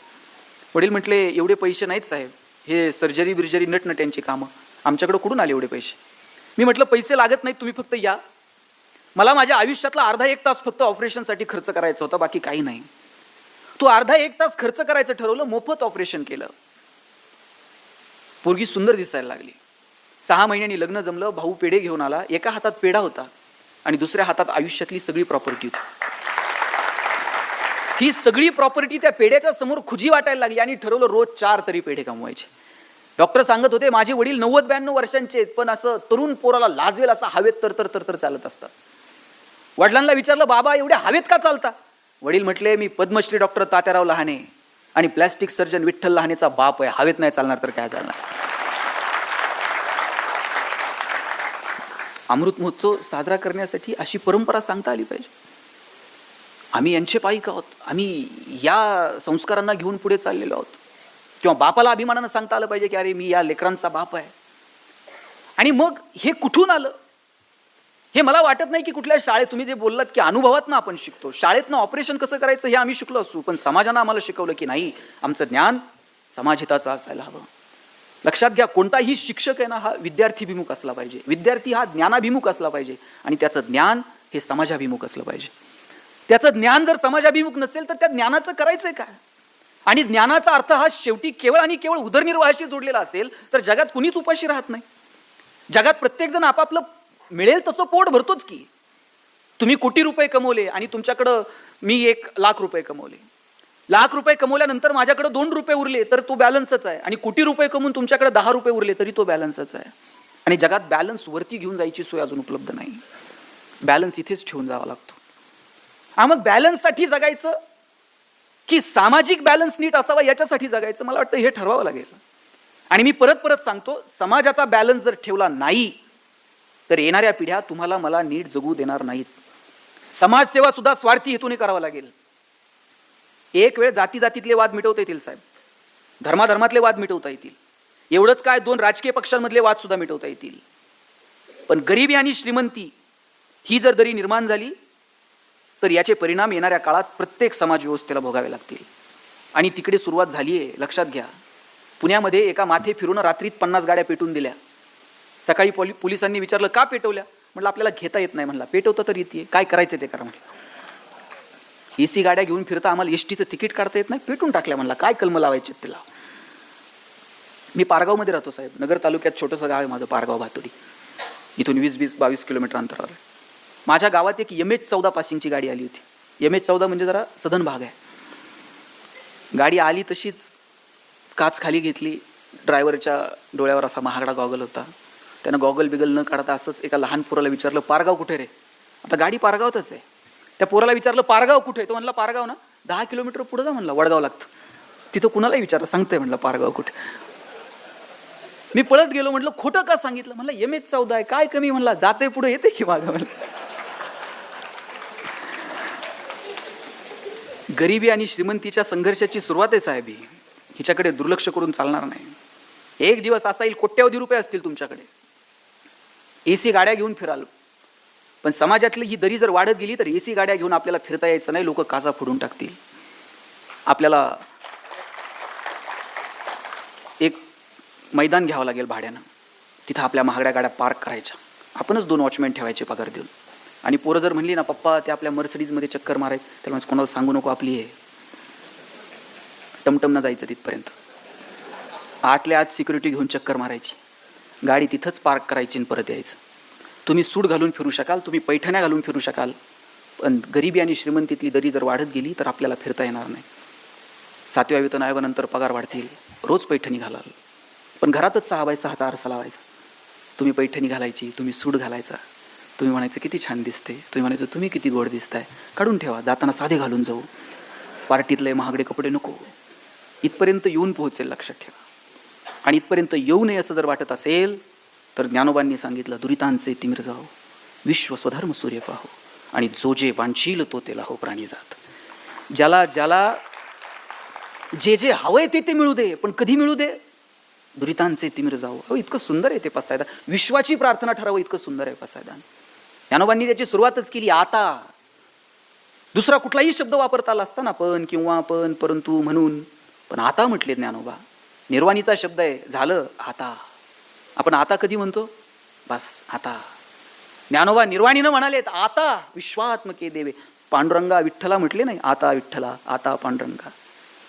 A: वडील म्हटले एवढे पैसे नाहीत साहेब, हे सर्जरी बिर्जरी नटनट्यांची कामं, आमच्याकडे कुठून आले एवढे पैसे. मी म्हटलं पैसे लागत नाहीत, तुम्ही फक्त या. मला माझ्या आयुष्यातला अर्धा एक तास फक्त ऑपरेशनसाठी खर्च करायचा होता, बाकी काही नाही. तो अर्धा एक तास खर्च करायचं ठरवलं, मोफत ऑपरेशन केलं. पोरगी सुंदर दिसायला लागली. 6 महिन्यांनी लग्न जमलं. भाऊ पेढे घेऊन आला. एका हातात पेढा होता आणि दुसऱ्या हातात आयुष्यातली सगळी प्रॉपर्टी होती. ही सगळी प्रॉपर्टी त्या पेढ्याच्या समोर खुजी वाटायला लागली आणि ठरवलं रोज 4 तरी पेढे कमवायचे. डॉक्टर सांगत होते माझे वडील 90-92 वर्षांचे आहेत, पण असं तरुण पोराला लाजवेल असं हवेत तर चालत असतात. वडिलांना विचारलं बाबा एवढ्या हवेत का चालता? वडील म्हटले मी पद्मश्री डॉक्टर तात्याराव लहाने आणि प्लॅस्टिक सर्जन विठ्ठल लहानेचा बाप आहे, हवेत नाही चालणार तर काय चालणार. अमृत महोत्सव साजरा करण्यासाठी अशी परंपरा सांगता आली पाहिजे. आम्ही यांचे पाईक आहोत, आम्ही या संस्कारांना घेऊन पुढे चाललेलो आहोत. किंवा बापाला अभिमानानं सांगता आलं पाहिजे की अरे मी या लेकरांचा बाप आहे. आणि मग हे कुठून आलं हे मला वाटत नाही की कुठल्या शाळेत, तुम्ही जे बोललात की अनुभवातनं आपण शिकतो, शाळेतनं ऑपरेशन कसं करायचं हे आम्ही शिकलो असू, पण समाजानं आम्हाला शिकवलं की नाही, आमचं ज्ञान समाजहिताचं असायला हवं. लक्षात घ्या, कोणताही शिक्षक आहे ना हा विद्यार्थीभिमुख असला पाहिजे, विद्यार्थी हा ज्ञानाभिमुख असला पाहिजे आणि त्याचं ज्ञान हे समाजाभिमुख असलं पाहिजे. त्याचं ज्ञान जर समाजाभिमुख नसेल तर त्या ज्ञानाचं करायचंय काय? आणि ज्ञानाचा अर्थ हा शेवटी केवळ आणि केवळ उदरनिर्वाहाशी जोडलेला असेल तर जगात कुणीच उपाशी राहत नाही. जगात प्रत्येक जण आपापलं मिळेल तसं पोट भरतोच की. तुम्ही कोटी रुपये कमवले आणि तुमच्याकडं मी 1,00,000 रुपये कमवले, 1,00,000 रुपये कमवल्यानंतर माझ्याकडे 2 रुपये उरले तर तो बॅलन्सच आहे. आणि कोटी रुपये कमवून तुमच्याकडे 10 रुपये उरले तरी तो बॅलन्सच आहे. आणि जगात बॅलन्स वरती घेऊन जायची सोय अजून उपलब्ध नाही. बॅलन्स इथेच ठेवून जावा लागतो. मग बॅलन्ससाठी जगायचं की सामाजिक बॅलन्स नीट असावा याच्यासाठी जगायचं, मला वाटतं हे ठरवावं लागेल. आणि मी परत परत सांगतो, समाजाचा बॅलन्स जर ठेवला नाही तर येणाऱ्या पिढ्या तुम्हाला मला नीट जगू देणार नाहीत. समाजसेवा सुद्धा स्वार्थी हेतूने करावं लागेल. एक वेळ जाती जातीतले वाद मिटवता येतील साहेब, धर्माधर्मातले वाद मिटवता येतील, एवढंच काय 2 राजकीय पक्षांमधले वाद सुद्धा मिटवता येतील. पण गरिबी आणि श्रीमंती ही जर दरी निर्माण झाली तर याचे परिणाम येणाऱ्या काळात प्रत्येक समाज व्यवस्थेला भोगावे लागतील. आणि तिकडे सुरुवात झाली आहे. लक्षात घ्या, पुण्यामध्ये एका माथे फिरून रात्रीत 50 गाड्या पेटून दिल्या. सकाळी पोलिसांनी विचारलं का पेटवल्या? म्हटलं आपल्याला घेता येत नाही. म्हणला पेटवता तर येते, काय करायचं ते करा. म्हटलं एसी गाड्या घेऊन फिरता, आम्हाला एसटीचं तिकीट काढता येत नाही, पेटून टाकल्या. म्हणला काय कलम लावायचे त्याला. मी पारगावमध्ये राहतो साहेब, नगर तालुक्यात छोटंसं गाव आहे माझं, पारगाव भातुडी. इथून 20-22 किलोमीटर अंतरावर. माझ्या गावात एक MH-14 पासिंगची गाडी आली होती. MH-14 म्हणजे जरा सधन भाग आहे. गाडी आली तशीच काच खाली घेतली. ड्रायव्हरच्या डोळ्यावर असा महागडा गॉगल होता. त्यानं गॉगल बिगल न काढता असंच एका लहान पोराला विचारलं पारगाव कुठे रे? आता गाडी पारगावतच आहे. त्या पोराला विचारलं पारगाव कुठे? तो म्हणला पारगाव ना 10 किलोमीटर पुढे जा. म्हणला वडगाव लागतं. तिथं कुणालाही विचारलं सांगतंय म्हणलं पारगाव कुठे. मी पळत गेलो, म्हटलं खोटं का सांगितलं? म्हणलं MH-14 आहे, काय कमी? म्हणला जाते पुढे येते की मागं. म्हणलं गरिबी आणि श्रीमंतीच्या संघर्षाची सुरुवात आहे साहेब. हिच्याकडे दुर्लक्ष करून चालणार नाही. एक दिवस असा येईल कोट्यवधी रुपये असतील तुमच्याकडे, एसी गाड्या घेऊन फिराल, पण समाजातली ही दरी जर वाढत गेली तर एसी गाड्या घेऊन आपल्याला फिरता यायचं नाही. लोक काचा फोडून टाकतील. आपल्याला एक मैदान घ्यावं लागेल भाड्यानं, तिथं आपल्या महागड्या गाड्या पार्क करायच्या, आपणच 2 वॉचमॅन ठेवायचे पगार देऊन. आणि पोरं जर म्हणली ना पप्पा ते आपल्या मर्सिडीजमध्ये चक्कर मारायचं, त्याला म्हणजे कोणाला सांगू नको आपली आहे, टमटमनं जायचं तिथपर्यंत. आतल्या आत सिक्युरिटी घेऊन चक्कर मारायची, गाडी तिथंच पार्क करायची आणि परत यायचं. तुम्ही सूट घालून फिरू शकाल, तुम्ही पैठण्या घालून फिरू शकाल, पण गरिबी आणि श्रीमंतीतली दरी जर वाढत गेली तर आपल्याला फिरता येणार नाही. 7व्या वेतन आयोगानंतर पगार वाढतील, रोज पैठणी घालाल, पण घरातच 6x6चा आरसा लावायचा. तुम्ही पैठणी घालायची, तुम्ही सूट घालायचा, तुम्ही म्हणायचं किती छान दिसते, तुम्ही म्हणायचं तुम्ही किती गोड दिसताय, काढून ठेवा, जाताना साधे घालून जाऊ, पार्टीतले महागडे कपडे नको. इथपर्यंत येऊन पोहोचेल, लक्षात ठेवा. आणि इथपर्यंत येऊ नये असं जर वाटत असेल तर ज्ञानोबांनी सांगितलं, दुरितांचे तिमिर जाओ, विश्व स्वधर्म सूर्य पाहो, आणि जो जे वांछील तो ते लाहो प्राणी जात. ज्याला ज्याला जे जे हवंय ते मिळू दे, पण कधी मिळू दे? दुरितांचे तिमिर जाओ. हो, इतकं सुंदर आहे ते पसायदान. विश्वाची प्रार्थना ठरावं इतकं सुंदर आहे पसायदान. ज्ञानोबांनी त्याची सुरुवातच केली आता. दुसरा कुठलाही शब्द वापरता आला असता ना, पण, किंवा, पण, परंतु, म्हणून, पण आता म्हटले ज्ञानोबा. निर्वाणीचा शब्द आहे, झालं आता. आपण आता कधी म्हणतो? बस आता. ज्ञानोबा निर्वाणीनं म्हणालेत आता विश्वात्मके देवे. पांडुरंगा विठ्ठला म्हटले नाही, आता विठ्ठला, आता पांडुरंगा.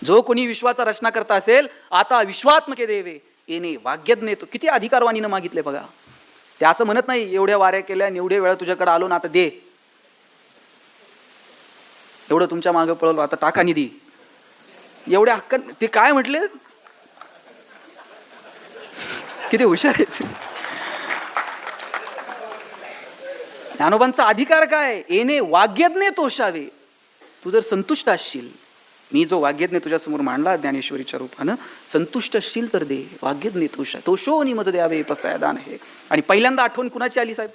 A: जो कोणी विश्वाचा रचना करता असेल, आता विश्वात्मके देवे येणे वाग्यज्ञ. तो किती अधिकारवाणीनं मागितले बघा. ते असं म्हणत नाही एवढ्या वाऱ्या केल्या, एवढ्या वेळा तुझ्याकडे आलो ना, आता दे, एवढं तुमच्या मागे पळवलो, आता टाका निधी, एवढ्या हक्क. ते काय म्हटले, किती हुशार आहेत. ज्ञानोबांचा अधिकार काय? येणे वाग्यज्ञ तोषावे. तू जर संतुष्ट असशील, मी जो वाग्यज्ञ तुझ्या समोर मांडला ज्ञानेश्वरीच्या रूपानं, संतुष्ट असशील तर दे. वाग्यज्ञ तोषो निमज द्यावे पसायदान आहे. आणि पहिल्यांदा आठवण कुणाची आली साहेब?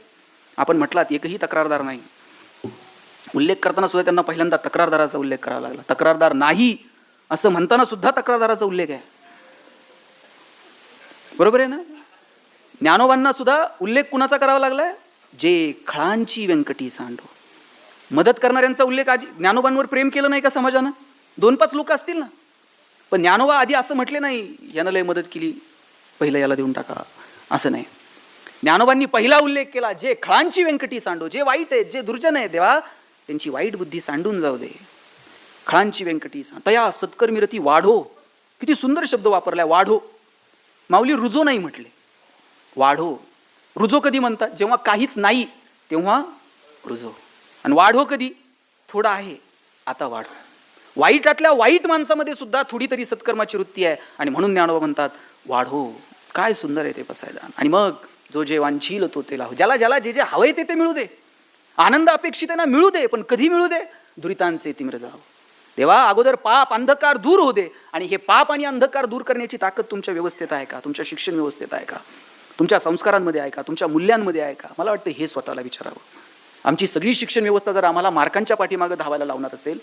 A: आपण म्हटलात एकही तक्रारदार नाही. उल्लेख करताना सुद्धा त्यांना पहिल्यांदा तक्रारदाराचा उल्लेख करावा लागला. तक्रारदार नाही असं म्हणताना सुद्धा तक्रारदाराचा उल्लेख आहे. बरोबर आहे ना? ज्ञानोबांना सुद्धा उल्लेख कुणाचा करावा लागलाय? जे खळांची व्यंकटी सांडो. मदत करणाऱ्यांचा उल्लेख आधी. ज्ञानोबांवर प्रेम केलं नाही का समाजानं? 2-5 लोक असतील ना, पण ज्ञानोबा आधी असं म्हटले नाही यानं लय मदत केली, पहिलं याला देऊन टाका, असं नाही. ज्ञानोबांनी पहिला उल्लेख केला, जे खळांची व्यंकटी सांडो. जे वाईट आहेत, जे दुर्जन आहेत, देवा त्यांची वाईट बुद्धी सांडून जाऊ दे. खळांची व्यंकटी सांड. तया सत्कर्मिरती वाढो. किती सुंदर शब्द वापरलाय, वाढो. माऊली रुजो नाही म्हटले, वाढो. रुजो कधी म्हणतात? जेव्हा काहीच नाही तेव्हा रुजो. आणि वाढो कधी? थोडा आहे, आता वाढो. वाईटातल्या वाईट माणसामध्ये सुद्धा थोडी तरी सत्कर्माची वृत्ती आहे, आणि म्हणून ज्ञानोबा म्हणतात वाढो. काय सुंदर आहे ते पसायदान. आणि मग जो जे वांछील तो ते लाहो. ज्याला ज्याला जे जे हवंय ते मिळू दे. आनंद अपेक्षित आहे ना, मिळू दे, पण कधी मिळू दे? दुरितांचे तिमिर जाओ. देवा अगोदर पाप अंधकार दूर होऊ दे. आणि हे पाप आणि अंधकार दूर करण्याची ताकद तुमच्या व्यवस्थेत आहे का? तुमच्या शिक्षण व्यवस्थेत आहे का? तुमच्या संस्कारांमध्ये आहे का? तुमच्या मूल्यांमध्ये आहे का? मला वाटतं हे स्वतःला विचारावं. आमची सगळी शिक्षण व्यवस्था जर आम्हाला मार्कांच्या पाठीमागे धावायला लावणार असेल,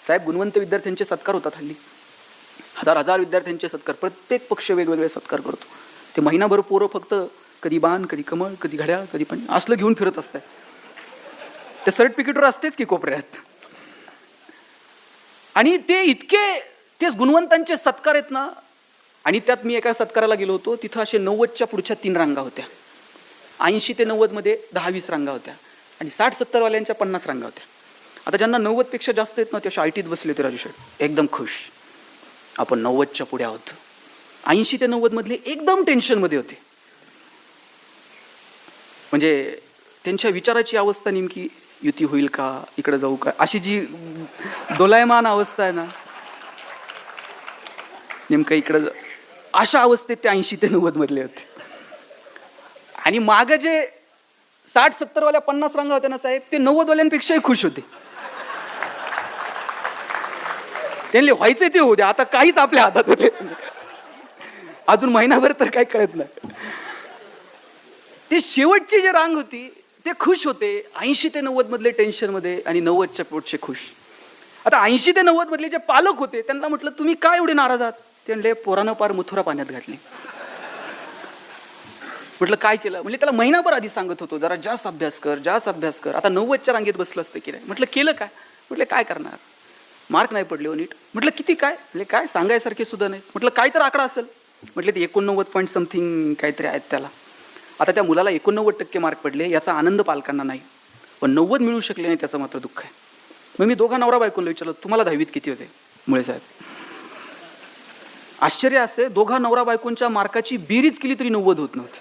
A: साहेब गुणवंत विद्यार्थ्यांचे सत्कार होतात हल्ली, हजार विद्यार्थ्यांचे सत्कार. प्रत्येक पक्ष वेगवेगळे सत्कार करतो. ते महिनाभर पोरं फक्त कधी बाण, कधी कमळ, कधी घड्याळ, कधी पण असलं घेऊन फिरत असतात. ते सर्टिफिकेटवर असतेच की कोपऱ्यात. आणि ते इतके तेच गुणवंतांचे सत्कार आहेत ना. आणि त्यात मी एका सत्काराला गेलो होतो, तिथं असे 90च्या पुढच्या 3 रांगा होत्या. 80 ते 90 मध्ये 10-20 रांगा होत्या. आणि 60-70 वाल्यांच्या 50 रांगा होत्या. आता ज्यांना 90 पेक्षा जास्त आहेत ना, ते अशा आयटीत बसले होते राजू शेठ, एकदम खुश, आपण 90च्या पुढे आहोत. 80 ते 90 मधले एकदम टेन्शनमध्ये होते. म्हणजे त्यांच्या विचाराची अवस्था नेमकी युती होईल का, इकडे जाऊ का, अशी जी दोलायमान अवस्था आहे ना, नेमकं इकडं अशा अवस्थेत ते 80 ते 90 मधले होते. आणि मागं जे 60-70 वाल्या 50 रांगा होत्या ना साहेब, ते 90 वाल्यांपेक्षाही खुश होते. त्यांनी व्हायचे ते होऊ द्या, आता काहीच आपल्या हातात होते. अजून महिनाभर तर काही कळत नाही. ते शेवटची जी रांग होती ते खुश होते. 80 ते 90 मधले टेन्शन मध्ये आणि 90च्या पोटचे खुश. आता 80 ते 90 मधले जे पालक होते त्यांना म्हटलं तुम्ही काय एवढे नाराज आहात? ते म्हणले पोरानं पार मथुरा पाण्यात घातली. म्हटलं काय केलं? म्हणजे त्याला महिनाभर आधी सांगत होतो जरा जास्त अभ्यास कर, जास्त अभ्यास कर. आता 90च्या रांगेत बसलं असतं की नाही. म्हटलं केलं काय? म्हटलं काय करणार, मार्क नाही पडले हो नीट. म्हटलं किती काय? म्हणजे काय सांगायसारखे सुद्धा नाही. म्हटलं काय तर आकडा असेल. म्हटलं ते 89 पॉईंट समथिंग काहीतरी आहेत त्याला. आता त्या मुलाला 89% मार्क पडले याचा आनंद पालकांना नाही, पण 90 मिळू शकले नाही त्याचं मात्र दुःख आहे. मग मी दोघा नवरा बायकोला विचारलं तुम्हाला 10वीत किती होते? मुळे साहेब आश्चर्य असे, दोघा नवरा बायकोंच्या मार्काची बेरीज केली तरी 90 होत नव्हती.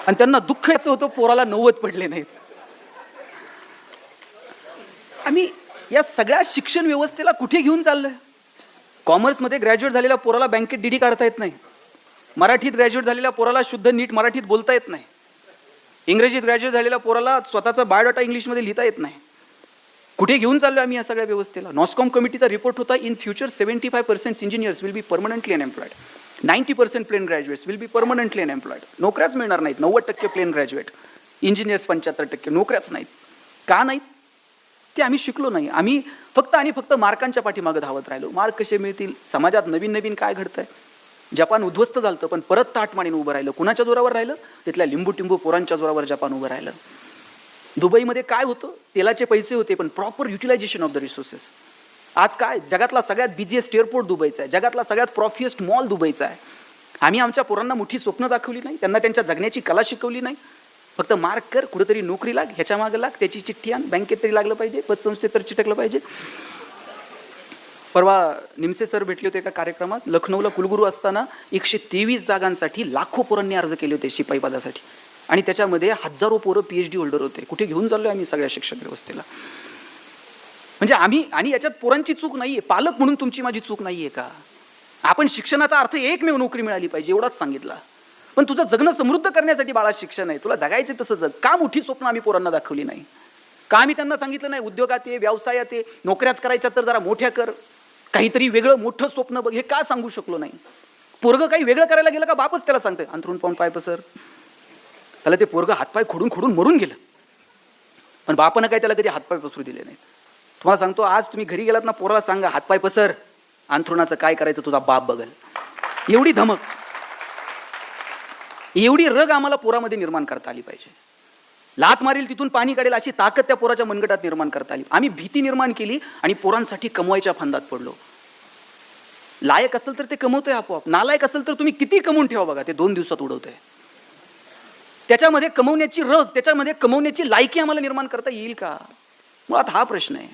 A: आणि त्यांना दुःख याचं होतं पोराला 90 पडले नाहीत. आम्ही या सगळ्या शिक्षण व्यवस्थेला कुठे घेऊन चाललोय? कॉमर्समध्ये ग्रॅज्युएट झालेल्या पोराला बँकेत डीडी काढता येत नाही. मराठीत ग्रॅज्युएट झालेल्या पोराला शुद्ध नीट मराठीत बोलता येत नाही. इंग्रजीत ग्रॅज्युएट झालेल्या पोराला स्वतःचा बायोडाटा इंग्लिशमध्ये लिहिता येत नाही. कुठे घेऊन चाललो आम्ही या सगळ्या व्यवस्थेला? नॉस्कॉम कमिटीचा रिपोर्ट होता, in future 75% engineers will be permanently unemployed, 90% plain graduates will be permanently unemployed. नोकऱ्याच मिळणार नाहीत. 90% प्लेन ग्रॅज्युएट, इंजिनियर्स 75%, नोकऱ्याच नाहीत. का नाहीत? ते आम्ही शिकलो नाही. आम्ही फक्त आणि फक्त मार्कांच्या पाठीमागे धावत राहिलो. मार्क कसे मिळतील? समाजात नवीन नवीन काय घडतंय? जपान उद्ध्वस्त झालं पण परत ताटमानेने उभं राहिलं. कुणाच्या जोरावर राहिलं? तिथल्या लिंबू टिंबू पोरांच्या जोरावर जपान उभं राहिलं. दुबईमध्ये काय होतं? तेलाचे पैसे होते पण proper utilization of the resources. आज काय? जगातला सगळ्यात बिझिएस्ट एअरपोर्ट दुबईचा आहे, जगातला सगळ्यात प्रॉफिएस्ट मॉल दुबईचा आहे. आम्ही आमच्या पोरांना मोठी स्वप्न दाखवली नाही, त्यांना त्यांच्या जगण्याची कला शिकवली नाही. फक्त मार्क कर, कुठेतरी नोकरी लाग, ह्याच्या मागे लाग, त्याची चिठ्ठी आण, बँकेत तरी लागलं पाहिजे, पतसंस्थेत तर चिटकलं पाहिजे. परवा निमसे सर भेटले होते एका कार्यक्रमात. लखनौला कुलगुरू असताना 123 जागांसाठी लाखो पोरांनी अर्ज केले होते शिपाई पदासाठी, आणि त्याच्यामध्ये हजारो पोरं PhD होल्डर होते. कुठे घेऊन चाललोय आम्ही सगळ्या शिक्षण व्यवस्थेला? म्हणजे आम्ही, आणि याच्यात पोरांची चूक नाहीये, पालक म्हणून तुमची माझी चूक नाहीये का? आपण शिक्षणाचा अर्थ एकमेव नोकरी मिळाली पाहिजे एवढाच सांगितला. पण तुझं जगणं समृद्ध करण्यासाठी बाळा शिक्षण आहे, तुला जगायचं तसं जग. का मोठी स्वप्न आम्ही पोरांना दाखवली नाही? का आम्ही त्यांना सांगितलं नाही उद्योगात ये, व्यवसायात ये, नोकऱ्याच करायच्या तर जरा मोठ्या कर, काहीतरी वेगळं मोठं स्वप्न बघ? हे का सांगू शकलो नाही? पोरगं काही वेगळं करायला गेलं का बापच त्याला सांगतंय अंथरून पाहून पाय पसर. त्याला ते पोरगं हातपाय खोडून खोडून मरून गेलं, पण बापानं काय त्याला कधी हातपाय पसरू दिले नाहीत. तुम्हाला सांगतो, आज तुम्ही घरी गेलात ना, पोराला सांगा हातपाय पसर, अंथरुणाचं काय करायचं तुझा बाप बघल. एवढी धमक, एवढी रग आम्हाला पोरामध्ये निर्माण करता आली पाहिजे. लात मारील तिथून पाणी काढेल अशी ताकद त्या पोराच्या मनगटात निर्माण करता आली. आम्ही भीती निर्माण केली आणि पोरांसाठी कमवायच्या फंदात पडलो. लायक असेल तर ते कमवतोय आपोआप, नालायक असेल तर तुम्ही किती कमवून ठेवा बघा, ते 2 दिवसात उडवतोय. त्याच्यामध्ये कमवण्याची रग, त्याच्यामध्ये कमवण्याची लायकी आम्हाला निर्माण करता येईल का? मुळात हा प्रश्न आहे.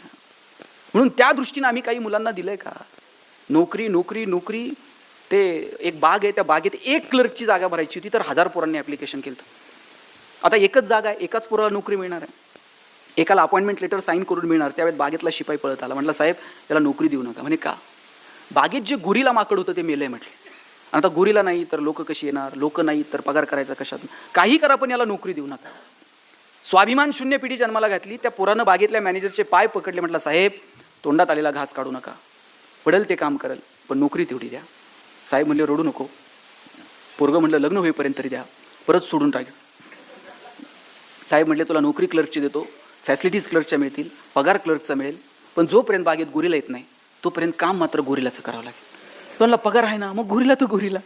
A: म्हणून त्या दृष्टीने आम्ही काही मुलांना दिलंय का? नोकरी नोकरी नोकरी. ते एक बाग आहे, त्या बागेत 1 क्लर्कची जागा भरायची होती, तर 1000 पोरांनी ॲप्लिकेशन केलं. आता एकच जागा आहे, एकाच पोराला नोकरी मिळणार आहे. एकाला अपॉइंटमेंट लेटर साईन करून मिळणार. त्यावेळेस बागेतला शिपाई पळत आला, म्हटलं साहेब याला नोकरी देऊ नका. म्हणे का? बागेत जे गुरीला माकड होतं ते मेलंय म्हटलं. आता गुरीला नाही तर लोक कशी येणार? लोक नाही तर पगार करायचा कशात? काही करा पण याला नोकरी देऊ नका. स्वाभिमान शून्य पिढी जन्माला घातली. त्या पोरानं बागेतल्या मॅनेजरचे पाय पकडले, म्हटलं साहेब तोंडात आलेला घास काढू नका, पडेल ते काम करेल पण नोकरी तेवढी द्या. साहेब म्हणले रडू नको. पोरगं म्हणलं लग्न होईपर्यंत तरी द्या, परत सोडून टाक. साहेब म्हणले तुला नोकरी क्लर्कची देतो, फॅसिलिटीज क्लर्कच्या मिळतील, पगार क्लर्कचा मिळेल, पण जोपर्यंत बागेत गुरीला येत नाही तोपर्यंत काम मात्र गुरीलाचं करावं लागेल. तो म्हणला पगार आहे ना, मग गुरीला तो गुरीला.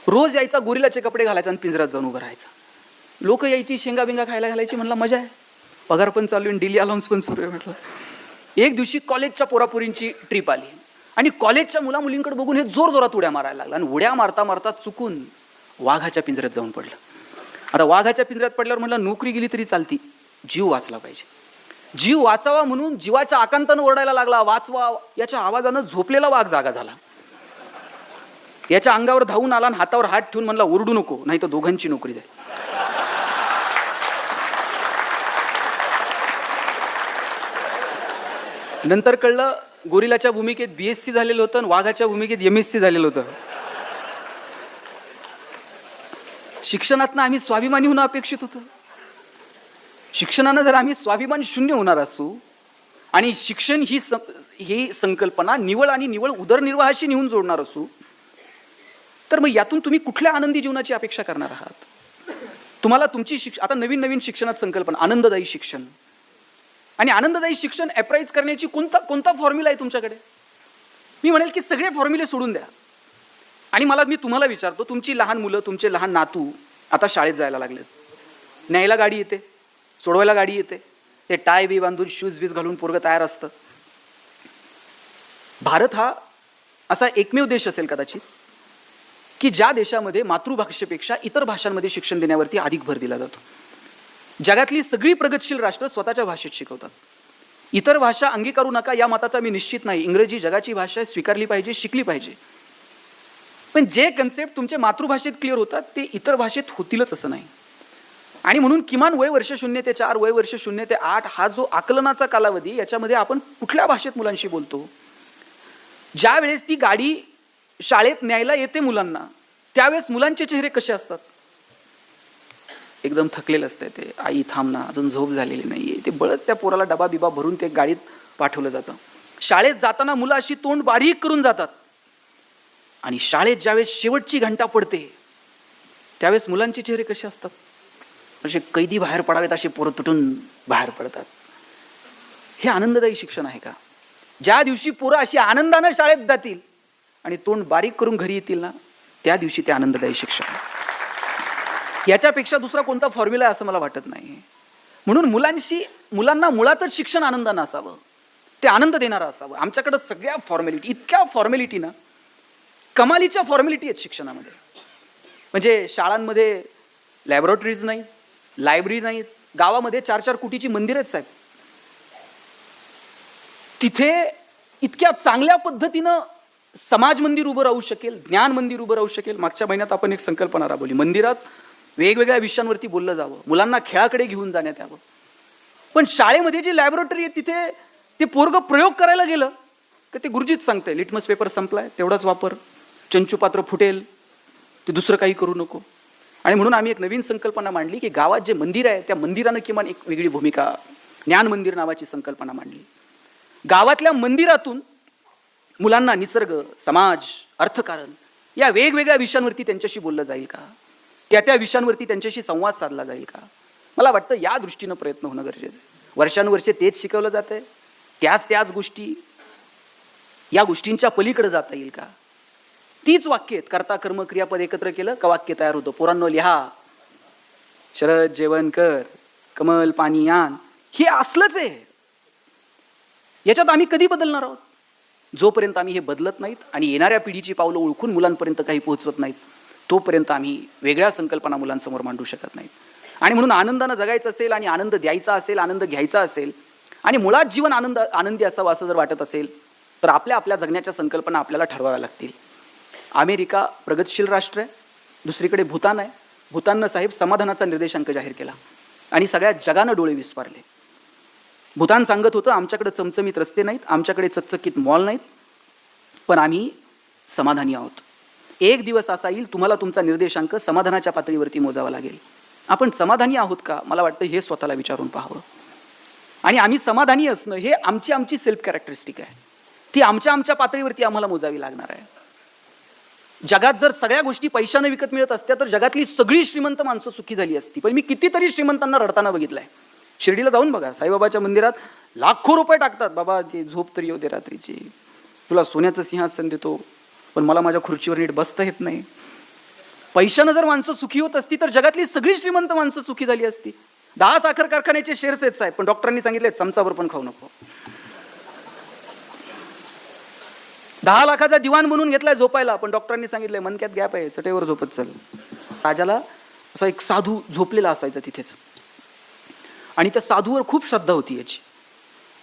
A: रोज यायचा, गुरीलाचे कपडे घालायचा आणि पिंजऱ्यात जाऊन उभं राहायचा. लोक यायची, शेंगा बिंगा खायला घालायची. म्हणला मजा आहे, पगार पण चालू आहे, डेली अलाउन्स पण सुरू आहे. म्हटलं एक दिवशी कॉलेजच्या पोरापोरींची ट्रिप आली आणि कॉलेजच्या मुला मुलींकडे बघून हे जोर जोरात उड्या मारायला लागला आणि उड्या मारता मारता चुकून वाघाच्या पिंजऱ्यात जाऊन पडलं. आता वाघाच्या पिंजऱ्यात पडल्यावर म्हणलं नोकरी गेली तरी चालती, जीव वाचला पाहिजे. जीव वाचावा म्हणून जीवाच्या आकांतानं ओरडायला लागला, वाचवा. याच्या आवाजानं झोपलेला वाघ जागा झाला. याच्या अंगावर धावून आला आणि हातावर हात ठेवून म्हणला ओरडू नको, नाही तर दोघांची नोकरी द्या. नंतर कळलं गोरिलाच्या भूमिकेत BSc झालेलं होतं आणि वाघाच्या भूमिकेत MSc झालेलं होतं. शिक्षणातनं आम्ही स्वाभिमानी होणं अपेक्षित होतं. शिक्षणानं जर आम्ही स्वाभिमान शून्य होणार असू आणि शिक्षण ही संकल्पना निवळ आणि निवळ उदरनिर्वाहाशी नेऊन जोडणार असू, तर मग यातून तुम्ही कुठल्या आनंदी जीवनाची अपेक्षा करणार आहात? तुम्हाला तुमची आता नवीन नवीन शिक्षणात संकल्पना आनंददायी शिक्षण, आणि आनंददायी शिक्षण अप्राइज करण्याची कोणता फॉर्म्युला आहे तुमच्याकडे? मी म्हणेल की सगळे फॉर्म्युले सोडून द्या. आणि मी तुम्हाला विचारतो, तुमची लहान मुलं, तुमचे लहान नातू आता शाळेत जायला लागलेत. न्यायला गाडी येते, सोडवायला गाडी येते, ते टाय बी बांधून शूज बीज घालून पोरगं तयार असतं. भारत हा असा एकमेव देश असेल कदाचित की ज्या देशामध्ये मातृभाषेपेक्षा इतर भाषांमध्ये शिक्षण देण्यावरती अधिक भर दिला जातो. जगातली सगळी प्रगतशील राष्ट्र स्वतःच्या भाषेत शिकवतात. इतर भाषा अंगीकारू नका या मताचा मी निश्चित नाही. इंग्रजी जगाची भाषा आहे, स्वीकारली पाहिजे, शिकली पाहिजे. पण जे कन्सेप्ट तुमच्या मातृभाषेत क्लिअर होतात ते इतर भाषेत होतीलच असं नाही. आणि म्हणून किमान वय वर्ष 0 ते 4, वय वर्ष 0 ते 8 हा जो आकलनाचा कालावधी, याच्यामध्ये आपण कुठल्या भाषेत मुलांशी बोलतो, ज्या वेळेस ती गाडी शाळेत न्यायला येते मुलांना, त्यावेळेस मुलांचे चेहरे कसे असतात? एकदम थकलेलं असतं ते. आई थांब ना, अजून झोप झालेली नाहीये. ते बळच त्या पोराला डबा बिबा भरून ते गाडीत पाठवलं जातं. शाळेत जाताना मुलं अशी तोंड बारीक करून जातात. आणि शाळेत ज्यावेळेस शेवटची घंटा पडते त्यावेळेस मुलांचे चेहरे कसे असतात? असे कैदी बाहेर पडावेत असे पोरं तुटून बाहेर पडतात. हे आनंददायी शिक्षण आहे का? ज्या दिवशी पोरं अशी आनंदानं शाळेत जातील आणि तोंड बारीक करून घरी येतील ना, त्या दिवशी ते आनंददायी शिक्षण आहे. याच्यापेक्षा दुसरा कोणता फॉर्म्युला आहे असं मला वाटत नाही. म्हणून मुलांना मुळातच शिक्षण आनंदानं असावं, ते आनंद देणारं असावं. आमच्याकडं सगळ्या फॉर्मॅलिटी, इतक्या फॉर्मॅलिटी ना, कमालीच्या फॉर्मॅलिटी आहेत शिक्षणामध्ये. म्हणजे शाळांमध्ये लॅबोरेटरीज नाहीत, लायब्ररी नाहीत, गावामध्ये 4-4 कोटीची मंदिर आहेत साहेब. तिथे इतक्या चांगल्या पद्धतीनं समाज मंदिर उभं राहू शकेल, ज्ञान मंदिर उभं राहू शकेल. मागच्या महिन्यात आपण एक संकल्पना राबवली, मंदिरात वेगवेगळ्या विषयांवरती बोललं जावं, मुलांना खेळाकडे घेऊन जाण्यात यावं. पण शाळेमध्ये जी लॅबोरेटरी आहे तिथे ते पोरगं प्रयोग करायला गेलं तर ते गुरुजीच सांगते, लिटमस पेपर संपलाय तेवढाच वापर, चंचू पात्र फुटेल, ते दुसरं काही करू नको. आणि म्हणून आम्ही एक नवीन संकल्पना मांडली की गावात जे मंदिर आहे त्या मंदिरानं किमान एक वेगळी भूमिका, ज्ञान मंदिर नावाची संकल्पना मांडली. गावातल्या मंदिरातून मुलांना निसर्ग, समाज, अर्थकारण या वेगवेगळ्या विषयांवरती त्यांच्याशी बोललं जाईल का? त्या विषयांवरती त्यांच्याशी संवाद साधला जाईल का? मला वाटतं या दृष्टीनं प्रयत्न होणं गरजेचं आहे. वर्षानुवर्षे तेच शिकवलं जातंय, त्याच गोष्टी, या गोष्टींच्या पलीकडे जाता येईल का? तीच वाक्य आहेत, कर्ता कर्म क्रियापद एकत्र केलं का वाक्य तयार होतं. पोरांनो लिहा, शरद जेवण कर, कमल पाणी आण, हे असलंच आहे. याच्यात आम्ही कधी बदलणार आहोत? जोपर्यंत आम्ही हे बदलत नाहीत आणि येणाऱ्या पिढीची पावलं ओळखून मुलांपर्यंत काही पोहोचवत नाहीत, तोपर्यंत आम्ही वेगळ्या संकल्पना मुलांसमोर मांडू शकत नाहीत. आणि म्हणून आनंदानं जगायचं असेल आणि आनंद द्यायचा असेल, आनंद घ्यायचा असेल आणि मुळात जीवन आनंदी असावं असं जर वाटत असेल तर आपल्या जगण्याच्या संकल्पना आपल्याला ठरवाव्या लागतील. अमेरिका प्रगतशील राष्ट्र आहे, दुसरीकडे भूतान आहे. भूताननं साहेब समाधानाचा निर्देशांक जाहीर केला आणि सगळ्या जगानं डोळे विस्फारले. भूतान सांगत होतं, आमच्याकडे चमचमीत रस्ते नाहीत, आमच्याकडे चकचकीत मॉल नाहीत, पण आम्ही समाधानी आहोत. एक दिवस असा येईल तुम्हाला तुमचा निर्देशांक समाधानाच्या पातळीवरती मोजावा लागेल. आपण समाधानी आहोत का? मला वाटतं हे स्वतःला विचारून पाहावं. आणि आम्ही समाधानी असणं हे आमची सेल्फ कॅरेक्टरिस्टिक आहे, ती आमच्या पातळीवरती आम्हाला मोजावी लागणार आहे. जगात जर सगळ्या गोष्टी पैशाने विकत मिळत असत्या तर जगातली सगळी श्रीमंत माणसं सुखी झाली असती. पण मी कितीतरी श्रीमंतांना रडताना बघितलंय. शिर्डीला जाऊन बघा, साईबाबाच्या मंदिरात लाखो रुपये टाकतात, बाबा ते झोप तरी येऊ दे रात्रीची, तुला सोन्याचं सिंहासन देतो, पण मला माझ्या खुर्चीवर नीट बसता येत नाही. पैशानं जर माणसं सुखी होत असती तर जगातली सगळी श्रीमंत माणसं सुखी झाली असती. 10 साखर कारखान्याचे शेअर्स आहेत साहेब, पण डॉक्टरांनी सांगितले चमचावर पण खाऊ नको. 10 लाखाचा दिवाण म्हणून घेतलाय झोपायला, पण डॉक्टरांनी सांगितलंय मनक्यात गॅप आहे, चटेवर झोपत चल. राजाला असा एक साधू झोपलेला असायचा तिथेच, आणि त्या साधूवर खूप श्रद्धा होती याची.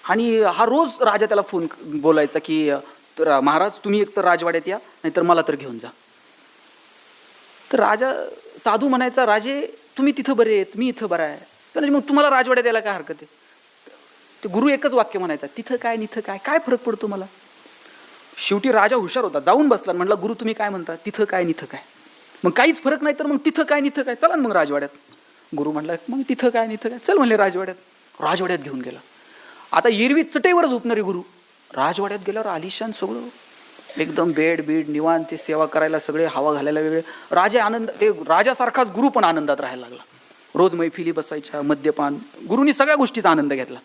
A: आणि हा रोज राजा त्याला फोन बोलायचा की महाराज तुम्ही एक तर राजवाड्यात या, नाहीतर मला तर घेऊन जा. तर राजा साधू म्हणायचा, राजे तुम्ही तिथं बरे आहेत, मी इथं बरा आहे, तर मग तुम्हाला राजवाड्यात यायला काय हरकत आहे? ते गुरु एकच वाक्य म्हणायचा, तिथं काय निथं काय, काय फरक पडतो मला? शेवटी राजा हुशार होता, जाऊन बसला, म्हटला गुरु तुम्ही काय म्हणता, तिथं काय निथं काय? मग काहीच फरक नाही तर मग तिथं काय निथं काय, चला मग राजवाड्यात. गुरु म्हटला मग तिथं काय निथं काय, चल म्हणले राजवाड्यात. राजवाड्यात घेऊन गेला. आता एरवी चटईवर झोपणारे गुरु राजवाड्यात गेल्यावर आलिशान सगळं एकदम बेड बीड निवांत, ते सेवा करायला सगळे, हवा घालायला वेगळे. राजा आनंद, ते राजासारखाच गुरु पण आनंदात राहायला लागला. रोज मैफिली बसायच्या, मद्यपान, गुरुनी सगळ्या गोष्टीचा आनंद घेतला.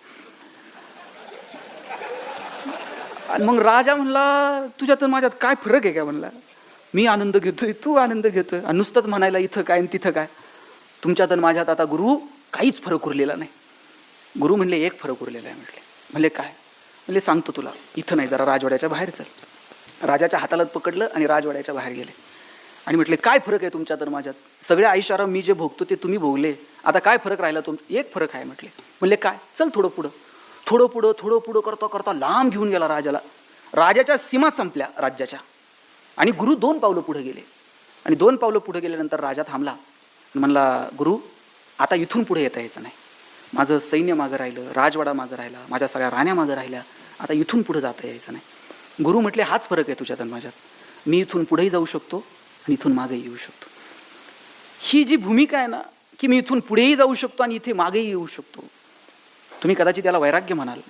A: आणि मग राजा म्हणला तुझ्यात माझ्यात काय फरक आहे काय? म्हणला मी आनंद घेतोय, तू आनंद घेतोय, आणि नुसतंच म्हणायला इथं काय आणि तिथं काय. तुमच्यात आणि माझ्यात आता गुरु काहीच फरक उरलेला नाही. गुरु म्हणले एक फरक उरलेला आहे. म्हणले काय? म्हणले सांगतो तुला, इथं नाही, जरा राजवाड्याच्या बाहेर चल. राजाच्या हाताला पकडलं आणि राजवाड्याच्या बाहेर गेले आणि म्हटले काय फरक आहे तुमच्यात आणि माझ्यात? सगळे आयुष्याराम मी जे भोगतो ते तुम्ही भोगले, आता काय फरक राहिला? एक फरक आहे. म्हणले काय? चल थोडं पुढं करता करता लांब घेऊन गेला राजाला. राजाच्या सीमा संपल्या राज्याच्या, आणि गुरु 2 पावलं पुढे गेले. आणि 2 पावलं पुढे गेल्यानंतर राजा थांबला. म्हणला गुरु आता इथून पुढे येता यायचं नाही, माझं सैन्य मागं राहिलं, राजवाडा मागं राहिला, माझ्या सगळ्या राण्या मागं राहिल्या, आता इथून पुढे जाता यायचं नाही. गुरु म्हटले हाच फरक आहे तुझ्यात आणि माझ्यात. मी इथून पुढेही जाऊ शकतो आणि इथून मागेही येऊ शकतो. ही जी भूमिका आहे ना, की मी इथून पुढेही जाऊ शकतो आणि इथे मागेही येऊ शकतो, तुम्ही कदाचित त्याला वैराग्य म्हणाल,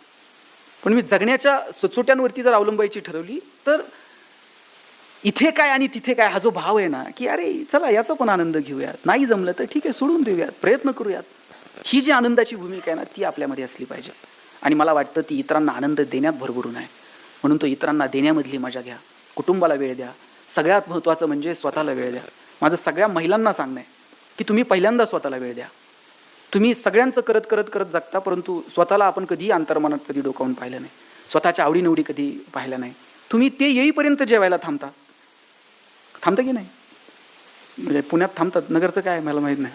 A: पण मी जगण्याच्या सचोट्यांवरती जर अवलंबायची ठरवली तर इथे काय आणि तिथे काय हा जो भाव आहे ना, की अरे चला याचा पण आनंद घेऊयात, नाही जमलं तर ठीक आहे सोडून देऊयात, प्रयत्न करूयात, ही जी आनंदाची भूमिका आहे ना ती आपल्यामध्ये असली पाहिजे. आणि मला वाटतं ती इतरांना आनंद देण्यात भरभरून आहे. म्हणून तो इतरांना देण्यामधली मजा घ्या, कुटुंबाला वेळ द्या, सगळ्यात महत्त्वाचं म्हणजे स्वतःला वेळ द्या. माझं सगळ्या महिलांना सांगणं आहे की तुम्ही पहिल्यांदा स्वतःला वेळ द्या. तुम्ही सगळ्यांचं करत करत करत जगता, परंतु स्वतःला आपण कधीही अंतर्मनात कधी डोकावून पाहिलं नाही, स्वतःच्या आवडीनिवडी कधी पाहिल्या नाही. तुम्ही ते येईपर्यंत जेवायला थांबता की नाही? म्हणजे पुण्यात थांबतात, नगरचं काय मला माहीत नाही.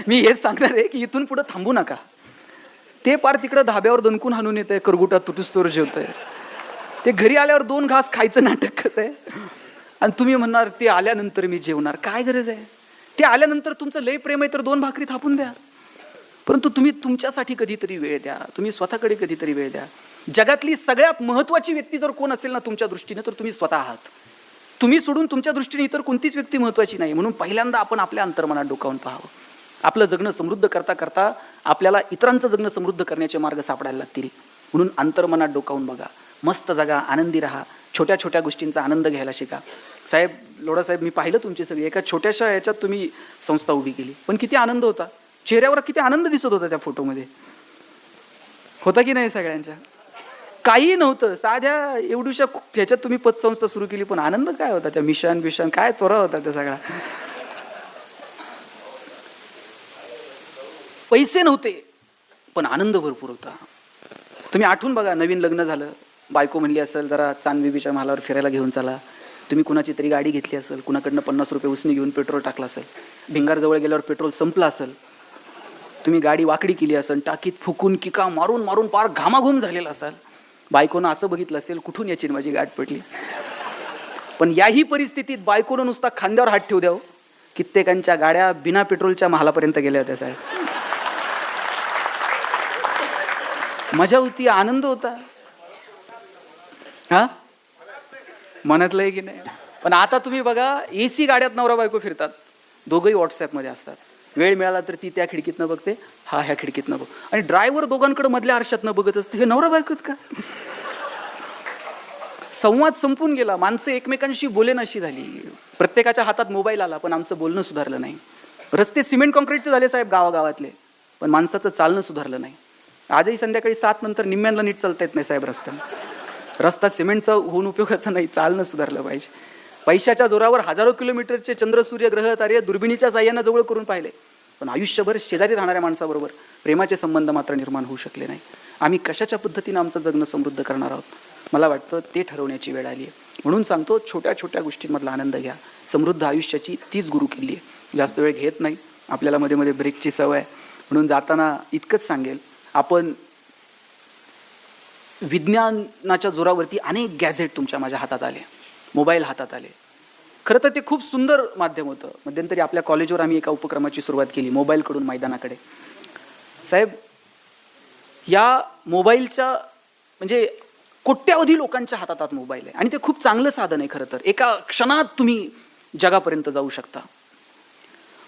A: मी हेच सांगणार आहे की इथून पुढं थांबू नका. ते पार तिकडं धाब्यावर दणकून हाणून येत आहे, करगुटात तुटूस्तोवर जेवतंय, ते घरी आल्यावर 2 घास खायचं नाटक करत आहे आणि तुम्ही म्हणणार ते आल्यानंतर मी जेवणार. काय गरज आहे? ते आल्यानंतर तुमचं लय प्रेम आहे तर 2 भाकरी थापून द्या, परंतु तुम्ही तुमच्यासाठी कधीतरी वेळ द्या, तुम्ही स्वतःकडे कधीतरी वेळ द्या. जगातली सगळ्यात महत्त्वाची व्यक्ती जर कोण असेल ना तुमच्या दृष्टीने तर तुम्ही स्वतः आहात. तुम्ही सोडून तुमच्या दृष्टीने इतर कोणतीच व्यक्ती महत्त्वाची नाही. म्हणून पहिल्यांदा आपण आपल्या अंतर्मनात डोकावून पाहावं. आपलं जगणं समृद्ध करता करता आपल्याला इतरांचं जगणं समृद्ध करण्याचे मार्ग सापडायला लागतील. म्हणून अंतर्मनात डोकावून बघा, मस्त जगा, आनंदी राहा, छोट्या छोट्या गोष्टींचा आनंद घ्यायला शिका. साहेब लोढा साहेब, मी पाहिलं तुमची सगळी एका छोट्याशा याच्यात तुम्ही संस्था उभी केली, पण किती आनंद होता, चेहऱ्यावर किती आनंद दिसत होता त्या फोटोमध्ये, होता की नाही? सगळ्यांच्या काही नव्हतं, साध्या एवढ्याशा ह्याच्यात तुम्ही पतसंस्था सुरू केली, पण आनंद काय होता, त्या मिशन काय त्वरा होता त्या सगळा. पैसे नव्हते पण आनंद भरपूर होता. तुम्ही आठवून बघा, नवीन लग्न झालं, बायको म्हणली असेल जरा चांदबिबीच्या महालावर फिरायला घेऊन चला, तुम्ही कुणाची तरी गाडी घेतली असेल, कुणाकडनं 50 रुपये उसने घेऊन पेट्रोल टाकलं असेल, भिंगारजवळ गेल्यावर पेट्रोल संपलं असेल, तुम्ही गाडी वाकडी केली असेल, टाकीत फुकून किका मारून मारून पार घामाघूम झालेला असाल, बायकोनं असं बघितलं असेल कुठून याची माझी गाठ पडली. पण याही परिस्थितीत बायकोनं नुसता खांद्यावर हात ठेवू द्याव, कित्येकांच्या गाड्या बिना पेट्रोलच्या महालापर्यंत गेल्या होत्या साहेब. मजा होती, आनंद होता. हा मनातलं आहे की नाही? पण आता तुम्ही बघा, AC गाड्यात नवरा बायको फिरतात, दोघंही व्हॉट्सॲपमध्ये असतात, वेळ मिळाला तर ती त्या खिडकीतनं बघते, हा ह्या खिडकीतनं बघ, आणि ड्रायव्हर दोघांकडे मधल्या आरशातनं बघत असते, हे नवरा बायकोत का? संवाद संपून गेला, माणसं एकमेकांशी बोलेनाशी झाली, प्रत्येकाच्या हातात मोबाईल आला, पण आमचं बोलणं सुधारलं नाही. रस्ते सिमेंट कॉन्क्रीटचे झाले साहेब गावागावातले, पण माणसाचं चालणं सुधारलं नाही. आजही संध्याकाळी 7 नंतर निम्म्यांना नीट चालता येत नाही साहेब रस्ता सिमेंटचा होऊन उपयोगाचा नाही, चालणं सुधारलं पाहिजे. पैशाच्या जोरावर हजारो किलोमीटरचे चंद्र सूर्य ग्रह तारे दुर्बिणीच्या साह्यानं जवळ करून पाहिले, पण आयुष्यभर शेजारी राहणाऱ्या माणसाबरोबर प्रेमाचे संबंध मात्र निर्माण होऊ शकले नाही. आम्ही कशाच्या पद्धतीनं आमचं जगणं समृद्ध करणार आहोत, मला वाटतं ते ठरवण्याची वेळ आली आहे. म्हणून सांगतो, छोट्या छोट्या गोष्टींमधला आनंद घ्या. समृद्ध आयुष्याची तीच गुरु किल्ली आहे. जास्त वेळ घेत नाही, आपल्याला मध्ये मध्ये ब्रेकची सवय आहे, म्हणून जाताना इतकंच सांगेल, आपण विज्ञानाच्या जोरावरती अनेक गॅझेट तुमच्या माझ्या हातात आले, मोबाईल हातात आले. खरं तर ते खूप सुंदर माध्यम होतं. मध्यंतरी आपल्या कॉलेजवर आम्ही एका उपक्रमाची सुरुवात केली, मोबाईलकडून मैदानाकडे. साहेब, या मोबाईलच्या म्हणजे कोट्यावधी लोकांच्या हातात मोबाईल आहे, आणि ते खूप चांगलं साधन आहे खरं तर. एका क्षणात तुम्ही जगापर्यंत जाऊ शकता,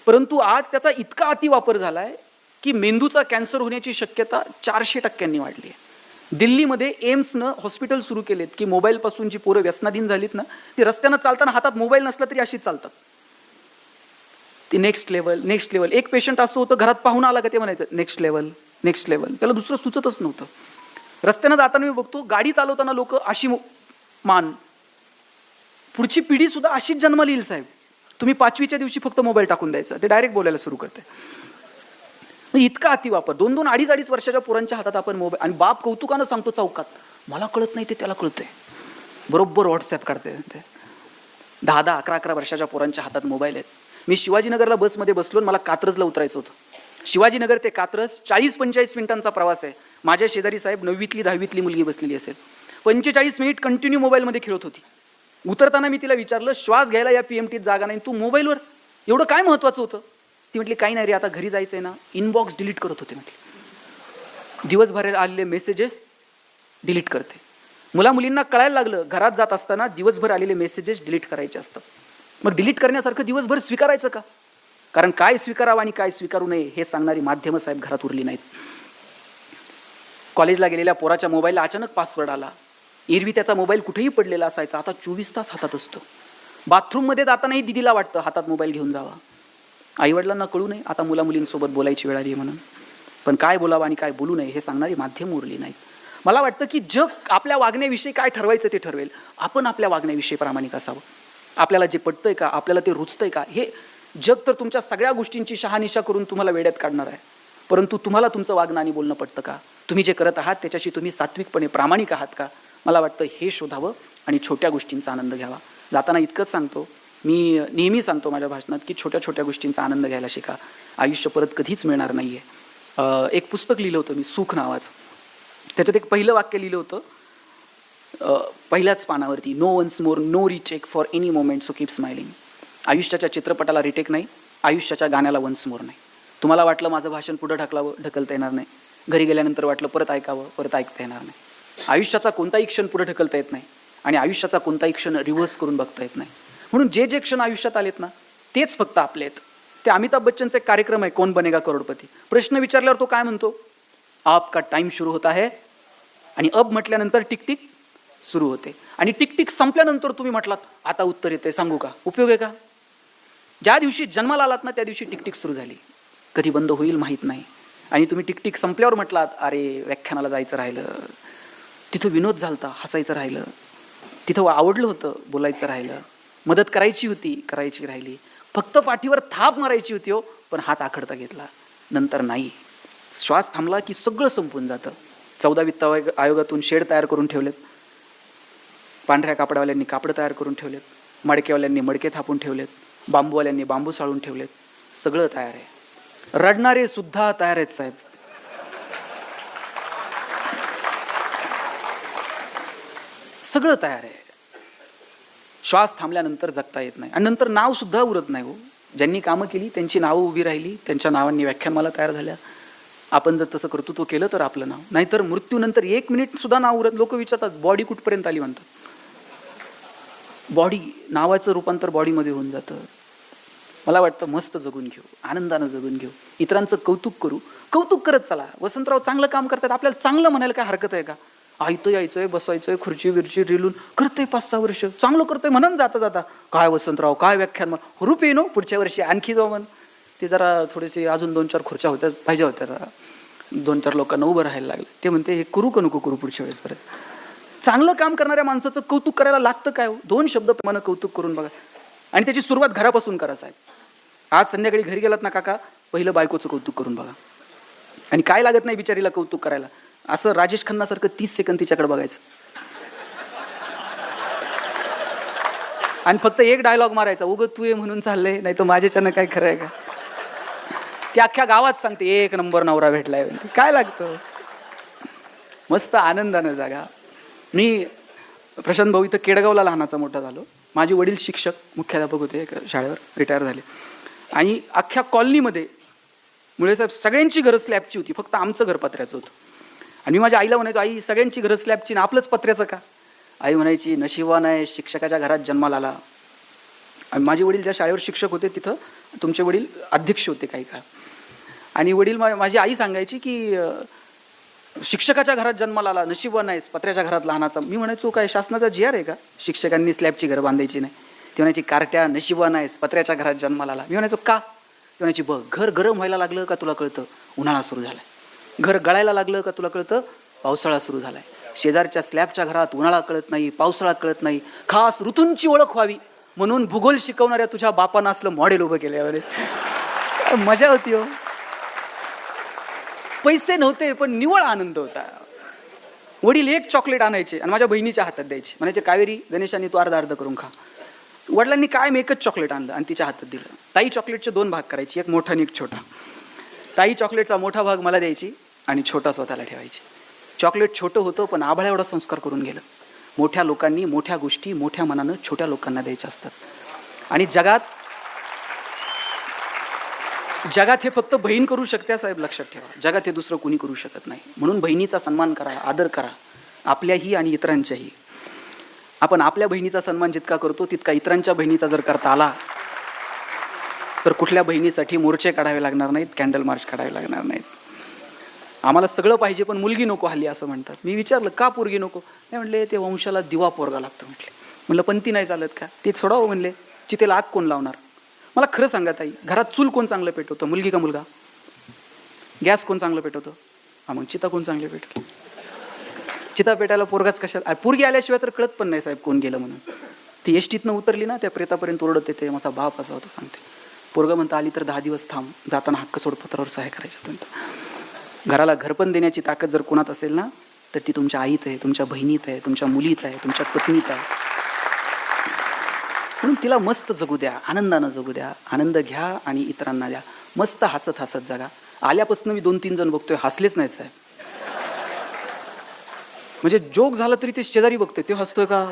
A: परंतु आज त्याचा इतका अतिवापर झाला आहे की मेंदूचा कॅन्सर होण्याची शक्यता 400% वाढली आहे. दिल्लीमध्ये एम्सनं हॉस्पिटल सुरू केलेत की मोबाईलपासून जी पोरं व्यसनाधीन झालीत ना, ती रस्त्यानं चालताना हातात मोबाईल नसला तरी अशीच चालतात. ती नेक्स्ट लेवल. एक पेशंट असं होतं, घरात पाहून आला का ते म्हणायचं नेक्स्ट लेवल, त्याला दुसरं सुचतच नव्हतं. रस्त्यानं जाताना मी बघतो, गाडी चालवताना लोक अशी मान, पुढची पिढी सुद्धा अशीच जन्माला येईल साहेब. तुम्ही 5वीच्या दिवशी फक्त मोबाईल टाकून द्यायचा, ते डायरेक्ट बोलायला सुरू करते. इतका अतिवापर, 2-2, 2.5 वर्षाच्या पोरांच्या हातात आपण मोबाईल, आणि बाप कौतुकानं सांगतो चौकात, मला कळत नाही ते त्याला कळतंय, बरोबर व्हॉट्सॲप काढते. 10-10, 11-11 वर्षाच्या पोरांच्या हातात मोबाईल आहेत. मी शिवाजीनगरला बसमध्ये बसलो, मला कात्रजला उतरायचं होतं. शिवाजीनगर ते कात्रज 40-45 मिनिटांचा प्रवास आहे. माझ्या शेजारी साहेब 9वीतली 10वीतली मुलगी बसलेली असेल, 45 मिनिट कंटिन्यू मोबाईलमध्ये खेळत होती. उतरताना मी तिला विचारलं, श्वास घ्यायला या PMTत जागा नाही, तू मोबाईलवर एवढं काय महत्त्वाचं होतं? ती म्हटली, काही नाही रे, आता घरी जायचं आहे ना, इनबॉक्स डिलीट करत होते म्हटली. दिवसभर आलेले मेसेजेस डिलीट करते. मुलींना कळायला लागलं घरात जात असताना दिवसभर आलेले मेसेजेस डिलीट करायचे असतात. मग डिलीट करण्यासारखं दिवसभर स्वीकारायचं का? कारण काय स्वीकारावं आणि काय स्वीकारू नये हे सांगणारी माध्यमं साहेब घरात उरली नाहीत. कॉलेजला गेलेल्या पोराच्या मोबाईलला अचानक पासवर्ड आला. एरवी त्याचा मोबाईल कुठेही पडलेला असायचा, आता 24 तास हातात असतो. बाथरूममध्ये जातानाही दिदीला वाटतं हातात मोबाईल घेऊन जावा. आईवडिलांना कळू नये आता मुलींसोबत बोलायची वेळ आली म्हणून. पण काय बोलावं आणि काय बोलू नये हे सांगणारी माध्यमं उरली नाहीत. मला वाटतं की जग आपल्या वागण्याविषयी काय ठरवायचं ते ठरवेल. आपण आपल्या वागण्याविषयी प्रामाणिक असावं. आपल्याला जे पटतंय का, आपल्याला ते रुचतंय का, हे जग तर तुमच्या सगळ्या गोष्टींची शहानिशा करून तुम्हाला वेड्यात काढणार आहे. परंतु तुम्हाला तुमचं वागणं आणि बोलणं पटतं का? तुम्ही जे करत आहात त्याच्याशी तुम्ही सात्विकपणे प्रामाणिक आहात का? मला वाटतं हे शोधावं आणि छोट्या गोष्टींचा आनंद घ्यावा. जाताना इतकंच सांगतो, मी नेहमी सांगतो माझ्या भाषणात की छोट्या छोट्या गोष्टींचा आनंद घ्यायला शिका. आयुष्य परत कधीच मिळणार नाही आहे. एक पुस्तक लिहिलं होतं मी, सुख नावाचं. त्याच्यात एक पहिलं वाक्य लिहिलं होतं पहिल्याच पानावरती, no once more, no retake for any moment, so keep smiling. आयुष्याच्या चित्रपटाला रिटेक नाही, आयुष्याच्या गाण्याला वन्स मोर नाही. तुम्हाला वाटलं माझं भाषण पुढं ढकलता येणार नाही, घरी गेल्यानंतर वाटलं परत ऐकावं, परत ऐकता येणार नाही. आयुष्याचा कोणताही क्षण पुढे ढकलता येत नाही आणि आयुष्याचा कोणताही क्षण रिव्हर्स करून बघता येत नाही. म्हणून जे जे क्षण आयुष्यात आलेत ना तेच फक्त आपले आहेत. ते अमिताभ बच्चनचा एक कार्यक्रम आहे, कौन बनेगा करोडपती. प्रश्न विचारल्यावर तो काय म्हणतो, आपका टाइम सुरू होता है, आणि अब म्हटल्यानंतर टिकटिक सुरू होते, आणि टिकटिक संपल्यानंतर तुम्ही म्हटलात आता उत्तर येते, सांगू का, उपयोग आहे का? ज्या दिवशी जन्माला आलात ना त्या दिवशी टिकटिक सुरू झाली, कधी बंद होईल माहीत नाही. आणि तुम्ही टिकटिक संपल्यावर म्हटलात अरे व्याख्यानाला जायचं राहिलं, तिथं विनोद झालता, हसायचं राहिलं, तिथं आवडलं होतं, बोलायचं राहिलं, मदत करायची होती, करायची राहिली, फक्त पाठीवर थाप मारायची होती हो, पण हात आखडता घेतला, नंतर नाही. श्वास थांबला की सगळं संपून जातं. 14 वित्त आयोगातून शेड तयार करून ठेवलेत, पांढऱ्या कापडावाल्यांनी कापडं तयार करून ठेवलेत, मडकेवाल्यांनी मडके थापून ठेवलेत, बांबूवाल्यांनी बांबू साळून ठेवलेत, सगळं तयार आहे. रडणारे सुद्धा तयार आहेत साहेब. सगळं तयार आहे. श्वास थांबल्यानंतर जगता येत नाही आणि नंतर नाव सुद्धा उरत नाही हो. ज्यांनी कामं केली त्यांची नावं उभी राहिली, त्यांच्या नावांनी व्याख्यानमाला तयार झाल्या. आपण जर तसं कर्तृत्व केलं तर आपलं नाव, नाहीतर मृत्यूनंतर 1 मिनिट सुद्धा नाव उरत. लोक विचारतात बॉडी कुठपर्यंत आली म्हणतात. बॉडी नावाचं रूपांतर बॉडीमध्ये होऊन जातं. मला वाटतं मस्त जगून घेऊ, आनंदानं जगून घेऊ, इतरांचं कौतुक करू, कौतुक करत चला. वसंतराव चांगलं काम करतात, आपल्याला चांगलं म्हणायला काय हरकत आहे का? आयतं यायचंय, बसायचंय, खुर्ची विरची रिलून करतंय, 5-6 वर्ष चांगलं करतोय म्हणून जाता जाता काय वसंतराव काय व्याख्यान, मग हुरूप येईन पुढच्या वर्षी आणखी जाऊ म्हण. ते जरा थोडेसे अजून 2-4 खुर्च्या होत्या पाहिजे होत्या, 2-4 लोकांना उभं राहायला लागलं. ते म्हणते हे करू का नको करू पुढच्या वेळेस परत. चांगलं काम करणाऱ्या माणसाचं कौतुक करायला लागतं काय हो? 2 शब्द प्रमाणे कौतुक करून बघा, आणि त्याची सुरुवात घरापासून करा साहेब. आज संध्याकाळी घरी गेलात ना काका, पहिलं बायकोचं कौतुक करून बघा. आणि काय लागत नाही बिचारीला कौतुक करायला, असं राजेश खन्नासारखं 30 सेकंद तिच्याकडे बघायचं आणि फक्त एक डायलॉग मारायचा, उगं तू ये म्हणून चाललंय, नाही तर माझ्याच्यानं काय खरं आहे का? ती अख्ख्या गावात सांगते 1 नंबर नवरा भेटलाय. काय लागतं, मस्त आनंदानं जागा. मी प्रशांत भाऊ इथं केडगावला लहानाचा मोठा झालो. माझे वडील शिक्षक मुख्याध्यापक होते, एका शाळेवर रिटायर झाले. आणि अख्ख्या कॉलनीमध्ये मुळे साहेब सगळ्यांची घरं स्लॅबची होती, फक्त आमचं घर पत्र्याचं होतं. आणि मी माझ्या आईला म्हणायचो, आई सगळ्यांची घरं स्लॅबची ना आपलंच पत्र्याचं का? आई म्हणायची नशिबान आहे शिक्षकाच्या घरात जन्माला आला. आणि माझे वडील ज्या शाळेवर शिक्षक होते तिथं तुमचे वडील अध्यक्ष होते काही काळ. आणि वडील माझी आई सांगायची की शिक्षकाच्या घरात जन्माला आला, नशिबान आहेस, पत्र्याच्या घरात लहानाचा. मी म्हणायचो काय शासनाचा GR आहे का शिक्षकांनी स्लॅबची घरं बांधायची नाही? ती म्हणायची कार्ट्या नशिबान आहेस, पत्र्याच्या घरात जन्माला आला. मी म्हणायचो का? ती म्हणायची बघ घर गरम व्हायला लागलं का तुला कळतं उन्हाळा सुरू झालाय, घर गळायला लागलं का तुला कळतं पावसाळा सुरू झालाय. शेजारच्या स्लॅबच्या घरात उन्हाळा कळत नाही, पावसाळा कळत नाही, खास ऋतूंची ओळख व्हावी म्हणून भूगोल शिकवणाऱ्या तुझ्या बापानं असलं मॉडेल उभं केल्यावर मजा होती हो. पैसे नव्हते पण निव्वळ आनंद होता. वडील 1 चॉकलेट आणायचे आणि माझ्या बहिणीच्या हातात द्यायचे, म्हणायचे कावेरी गणेशांनी तू अर्धा करून खा. वडिलांनी कायम 1च चॉकलेट आणलं आणि तिच्या हातात दिलं. ताई चॉकलेटचे 2 भाग करायची, एक मोठा आणि एक छोटा. ताई चॉकलेटचा मोठा भाग मला द्यायची आणि छोटा स्वतःला ठेवायची. चॉकलेट छोटं होतं पण आभाळा एवढा संस्कार करून गेलं. मोठ्या लोकांनी मोठ्या गोष्टी मोठ्या मनानं छोट्या लोकांना द्यायच्या असतात. आणि जगात हे फक्त बहीण करू शकते साहेब, लक्षात ठेवा. जगात हे दुसरं कुणी करू शकत नाही. म्हणून बहिणीचा सन्मान करा, आदर करा. आपल्याही आणि इतरांच्याही. आपण आपल्या बहिणीचा सन्मान जितका करतो तितका इतरांच्या बहिणीचा जर करता आला तर कुठल्या बहिणीसाठी मोर्चे काढावे लागणार नाहीत, कॅन्डल मार्च काढावे लागणार नाहीत. आम्हाला सगळं पाहिजे पण मुलगी नको हल्ली असं म्हणतात. मी विचारलं का पोरगी नको? नाही म्हणले ते वंशाला दिवा पोरगा लागतो म्हटले. म्हणलं पण ती नाही चालत का? ते सोडावं म्हणले. चितेला आग कोण लावणार? मला खरं सांगा ताई, घरात चूल कोण चांगलं पेटवतं, मुलगी का मुलगा? गॅस कोण चांगलं पेटवतं? मग चिता कोण चांगली पेटवतं? चिता पेटायला पोरगाच कशाला? पोरगी आल्याशिवाय तर कळत पण नाही साहेब कोण गेलं म्हणून. ती एसटीतनं उतरली ना त्या प्रेतापर्यंत ओरडत येते माझा बाप असा होता सांगते. पोरगा म्हणता आली तर 10 दिवस थांब, जाताना हक्क सोडपत्रावर सहाय्य करायच्या. घराला घरपण देण्याची ताकद जर कोणात असेल ना तर ती तुमच्या आईत आहे, तुमच्या बहिणीत आहे, तुमच्या मुलीत आहे, तुमच्या पत्नीत आहे. म्हणून तिला मस्त जगू द्या, आनंदानं जगू द्या, आनंद घ्या आणि इतरांना द्या. मस्त हसत हसत जगा. आल्यापासून मी 2-3 जण बघतोय हसलेच नाहीत साहेब. म्हणजे जोक झाला तरी ते शेजारी बघतोय, ते हसतोय का?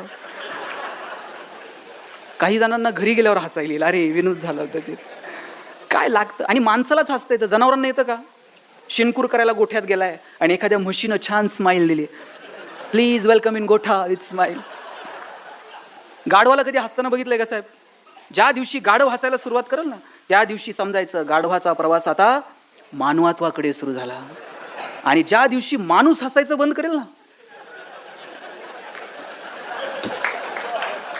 A: काही जणांना घरी गेल्यावर हसायला येईल, अरे विनोद झाला होता ते. काय लागतं? आणि माणसालाच हसता येतं, जनावरांना येतं का? शिनकूर करायला गोठ्यात गेलाय आणि एखाद्या म्हशीनं छान स्माईल दिली, प्लीज वेलकम इन गोठा विथ स्माईल. गाढवाला कधी हसताना बघितलंय का साहेब? ज्या दिवशी गाढव हसायला सुरुवात करेल ना त्या दिवशी समजायचं गाढवाचा प्रवास आता मानवत्वाकडे सुरू झाला. आणि ज्या दिवशी माणूस हसायचं बंद करेल ना,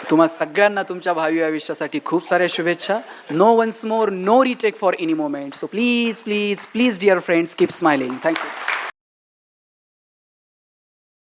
A: तुम्हा सगळ्यांना तुमच्या भावी आयुष्यासाठी खूप साऱ्या शुभेच्छा. No once more, no retake for any moment. So please please please dear friends keep smiling. Thank you.